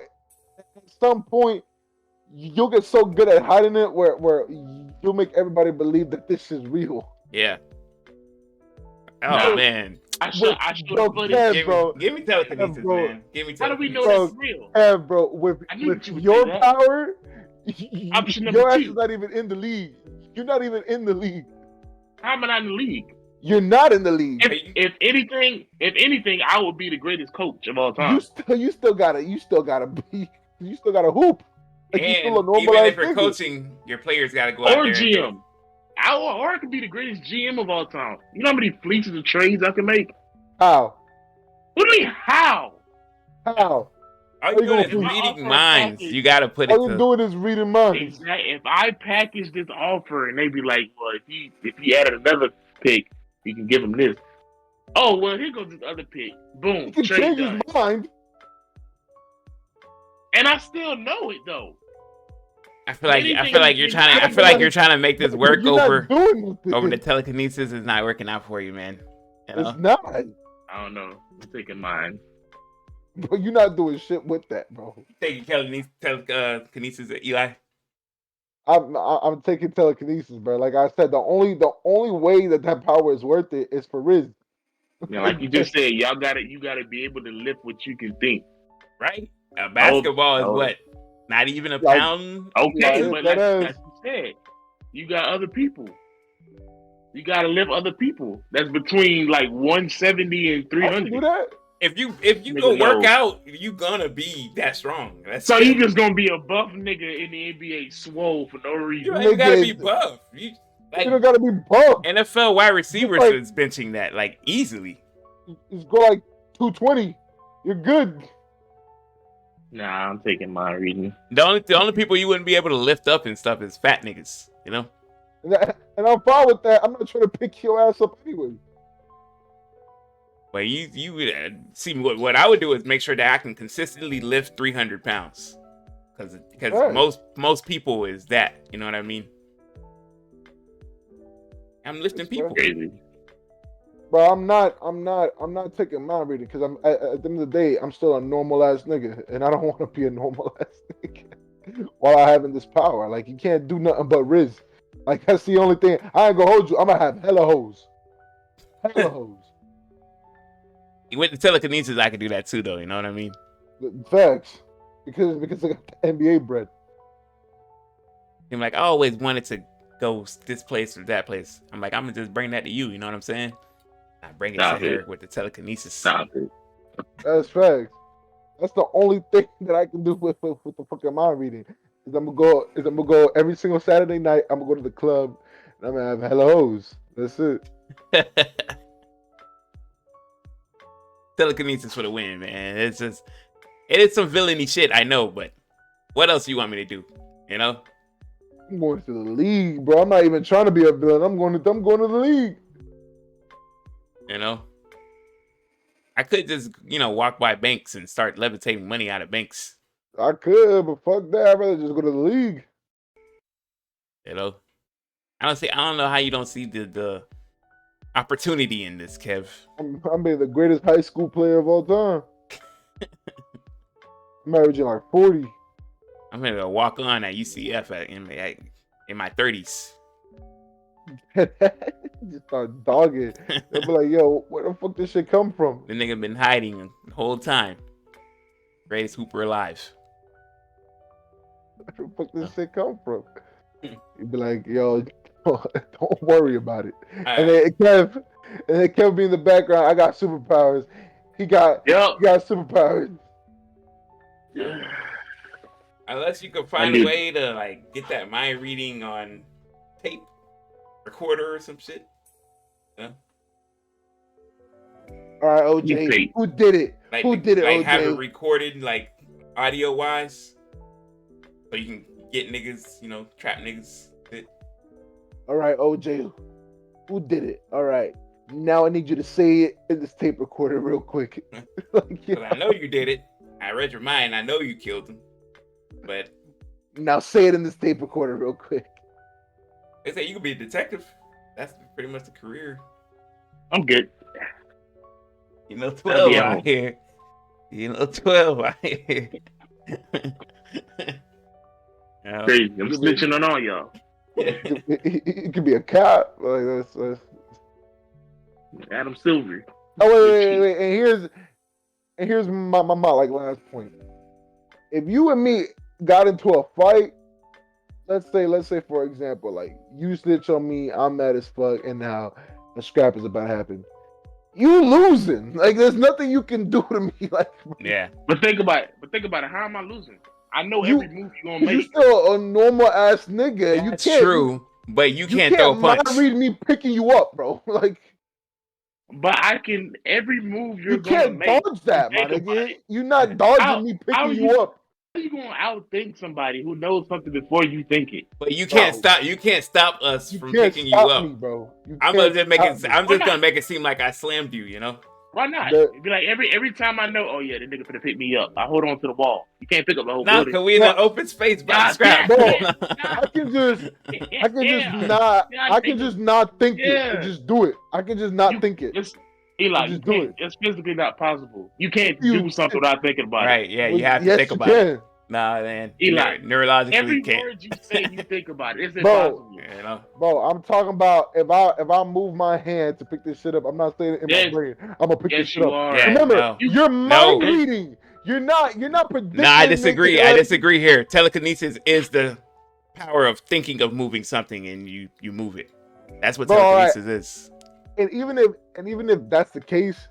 At some point, you'll get so good at hiding it where you'll make everybody believe that this is real. Yeah. Oh Nah. man. I show Bro, the footage. Kev, bro. Give me telekinesis, bro. man. Give me How do we telekinesis. know Bro, that's real? Kev, bro, with I knew you would your say that. power, Option number your ass two. is not even in the league. You're not even in the league. How am I not in the league? You're not in the league. If anything, I would be the greatest coach of all time. You still gotta hoop. Like you're still a And normalized even if you're nigga. coaching, your players got to go out Or there and do it. GM. Or I could be the greatest GM of all time. You know how many fleeces of trades I can make? How? What do you mean, how? How? All you you doing is gonna offer reading a minds. package? You got to put it All you to. doing is reading minds. Exactly. If I package this offer and they be like, well, if he added another pick, you can give him this. Oh, well, here goes this other pick. Boom. He can Trade change done. his mind. And I still know it though. I feel like you're trying to make this work You're not over doing nothing. the telekinesis is not working out for you, man. You know? It's not. I don't know. I'm taking mine. Bro, you're not doing shit with that, bro. Taking telekinesis at Eli. I'm taking telekinesis, bro. Like I said, the only way that power is worth it is for Riz. You know, like you just said, you gotta be able to lift what you can think. Right? A basketball is Oh. what? Not even a Like- pound. Okay, Yeah, but that like is. you said, you got other people. You gotta lift other people. That's between like 170 and I can do 300. that. If you Nigga, go work no. out, you gonna be that strong. That's So it. you just gonna be a buff nigga in the NBA, swole for no You reason. ain't gotta be Nigga, buff. You You don't like gotta be buff. NFL wide receivers like- is benching that like easily. Just go like 220. You're good. Nah, I'm taking my reading. The only people you wouldn't be able to lift up and stuff is fat niggas. You know. And I'm fine with that. I'm not trying to pick your ass up anyway. But you would see what I would do is make sure that I can consistently lift 300 pounds, because Right. most people is that, you know what I mean. I'm lifting people. Crazy. But I'm not taking my reading because I'm at the end of the day I'm still a normal ass nigga and I don't want to be a normal ass nigga while I having this power. Like you can't do nothing but Riz. Like that's the only thing. I ain't gonna hold you. I'm gonna have hella hoes. Hella hoes. With the telekinesis, I could do that too, though. You know what I mean? Facts. Because I got the NBA bread. I'm like, I always wanted to go this place or that place. I'm like, I'm gonna just bring that to you. You know what I'm saying? I bring it Stop to her it. with the telekinesis. Stop it. That's facts. That's the only thing that I can do with the fucking mind reading. Is I'm gonna go every single Saturday night. I'm gonna go to the club and I'm gonna have hella hoes. That's it. Telekinesis for the win, man. It is some villainy shit, I know, but what else you want me to do? You know? I'm going to the league, bro. I'm not even trying to be a villain. I'm going to the league. You know? I could just, walk by banks and start levitating money out of banks. I could, but fuck that. I'd rather just go to the league. You know? I don't know how you don't see the opportunity in this, Kev. I'm being the greatest high school player of all time. I'm averaging like 40. I'm gonna walk on at UCF in my 30s. Just start dogging. They'll be like, yo, where the fuck this shit come from? The nigga been hiding the whole time. Greatest hooper alive. Where the fuck this shit come from? You'd be like, yo, don't worry about it. And then Kev be in the background. I got superpowers. He got superpowers. Unless you could find a way to like get that mind reading on tape recorder or some shit. Yeah. All right, OJ. Who did it? Like, Who did it, like OJ? have it recorded like audio wise, so you can get niggas, trap niggas. All right, OJ. Who did it? All right. Now I need you to say it in this tape recorder real quick. Like, Because I know you did it. I read your mind. I know you killed him. But now say it in this tape recorder real quick. they say you could be a detective. That's pretty much the career. I'm good. You know, I'll 12 be at out home. here. You know, 12 out here. Yeah. Crazy. I'm snitching on all y'all. It could be a cop. Like that's. Adam Silver. Oh wait. And here's my like last point. If you and me got into a fight, let's say for example, like you snitch on me, I'm mad as fuck, and now a scrap is about to happen. You losing. Like there's nothing you can do to me. Like Yeah. But think about it. How am I losing? I know You- every move you gonna you make. still a normal ass nigga. That's true. But you can't throw a punch. mind read me picking you up, bro. Like But I can every move you're you gonna can't make. dodge that, my think about nigga. it. You're not dodging How- me how picking you- you up. How you gonna outthink somebody who knows something before you think it? But you can't Bro. stop. You can't stop us You from can't picking you stop up. me, bro. You I'm can't gonna just make it. stop me. I'm Why just not? gonna make it seem like I slammed you. You know. Why not? The- It'd be like every time I know, oh yeah, the nigga finna pick me up. I hold on to the wall. You can't pick up the whole No, building. cause we in an open space by God scrap. damn. I can just not. Yeah, I can just not think it Yeah. and just do it. I can just not think it. It's Eli. Just You do can't, it's physically not possible. You can't You- do something without thinking about Right? Yeah, you Well, have to yes, think you about can. it. Nah, man. Eli, Neurologically, Every you can't. word you say, you think about it. It's Bro. impossible. You know. Bro, I'm talking about if I move my hand to pick this shit up, I'm not saying it in Yes. my brain. I'm gonna pick this Yes, shit you up. are. Yeah. Remember, No. you're No. mind reading. You're not predicting. No, I disagree. nigga, I like- disagree here. Telekinesis is the power of thinking of moving something and you move it. That's what Bro, telekinesis is. And even if that's the case,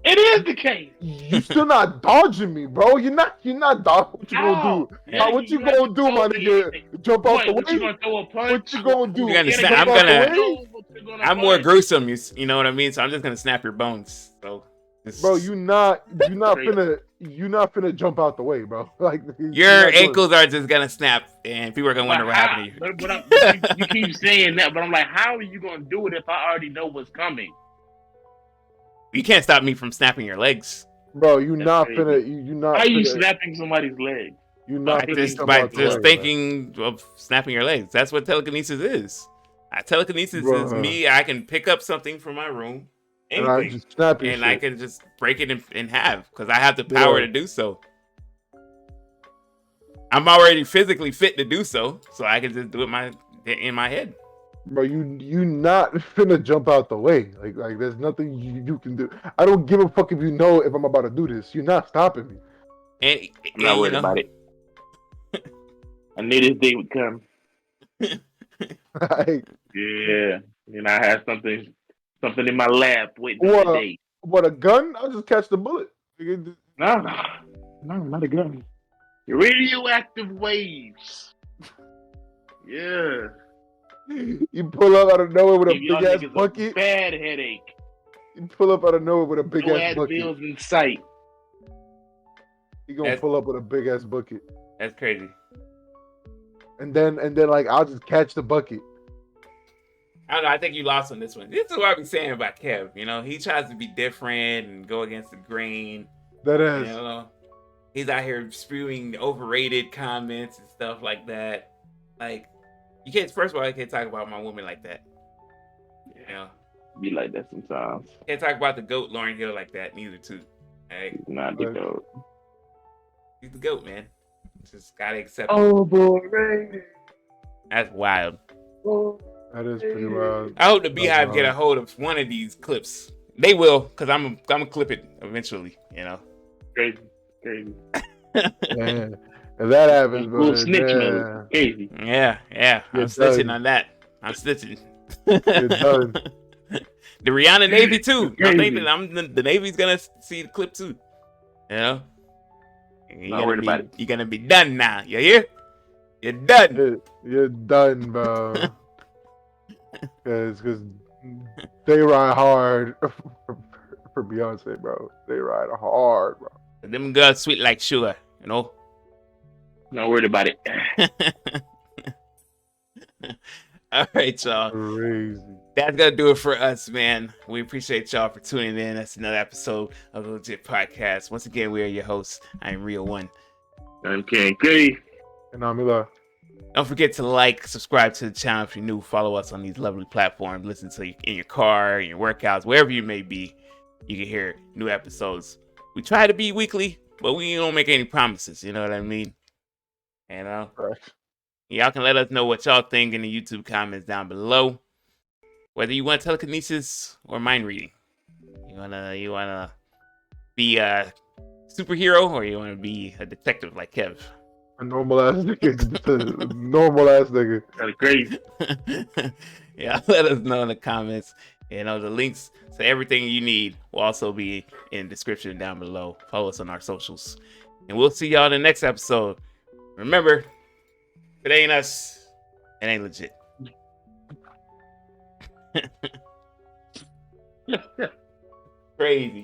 It is the case. you still not dodging me, bro. You're not dodging. What you gonna do? Yeah. What you gonna do, my nigga? Jump out the What you way? gonna throw a punch? What you gonna do? You're gonna You snap- gotta I'm get gonna- out the way? What you gonna I'm more punch? gruesome. You know what I mean? So I'm just gonna snap your bones. So, Bro, you're not finna jump out the way, bro. Like you're your not doing ankles are just gonna snap, and people are gonna wonder But what how? happened to you. But you keep saying that, but I'm like, how are you gonna do it if I already know what's coming? You can't stop me from snapping your legs. it. Bro, you're That's not crazy. finna. You're not. How are you finna- snapping somebody's leg? You're not By finna just- jump By out the just way, thinking of snapping your legs. That's what telekinesis is. Telekinesis is Bruh. me. I can pick up something from my room, And I anything, just snap your and shit. I can just break it in half because I have the power Yeah. to do so. I'm already physically fit to do so, so I can just do it in my head. Bro, you not finna jump out the way. Like there's nothing you can do. I don't give a fuck if you know if I'm about to do this. You're not stopping me. And, I'm not and, worried about it. I knew this day would come. Like, Yeah, and I had something in my lap waiting What? on the day. what, a gun? I'll just catch the bullet. Nigga, No, not a gun. Radioactive waves. Yeah. You pull up out of nowhere with a Give y'all big ass niggas bucket. a bad headache. You pull up out of nowhere with a big No ass bucket. Advils in sight. You gonna That's- pull up with a big ass bucket. that's crazy. And then like I'll just catch the bucket. I don't know. I think you lost on this one. This is what I be saying about Kev. You know, he tries to be different and go against the grain. That You is. know, he's out here spewing overrated comments and stuff like that. Like, you can't. First of all, you can't talk about my woman like that. You know, Be like that sometimes. can't talk about the goat Lauren Hill like that neither. Too. Hey, He's not the Right. goat. he's the goat, man. Just gotta accept. it. Oh boy, That's wild. That is pretty wild. I hope the Beehive wild. get a hold of one of these clips. They will, cause I'm gonna clip it eventually. You know. crazy. Man, if that happens, bro, Full snitch yeah, mode. Crazy. Yeah. I'm You're snitching done. on that. I'm snitching. you're done. The Rihanna Navy too. Crazy. I'm thinking the Navy's gonna see the clip too. You know? Not worried about it. You're gonna be done now. You hear? You're done. You're done, bro. Cause they ride hard for Beyonce, bro. They ride hard, bro. Them girls sweet like sugar, you know? Not worried about it. All right, y'all. Crazy. That's gonna do it for us, man. We appreciate y'all for tuning in. That's another episode of the Legit Podcast. Once again, we are your hosts. I'm Real One. I'm KK. And I'm Eli. Don't forget to like, subscribe to the channel if you're new. Follow us on these lovely platforms. Listen to you in your car, in your workouts, wherever you may be. You can hear new episodes. We try to be weekly, but we don't make any promises. You know what I mean? You know? Correct. Y'all can let us know what y'all think in the YouTube comments down below. Whether you want telekinesis or mind reading. You wanna be a superhero or you wanna be a detective like Kev. A normal ass nigga. Just a normal ass nigga. Kind of crazy. Yeah, let us know in the comments. You know, the links to everything you need will also be in the description down below. Follow us on our socials. And we'll see y'all in the next episode. Remember, if it ain't us, it ain't legit. Crazy.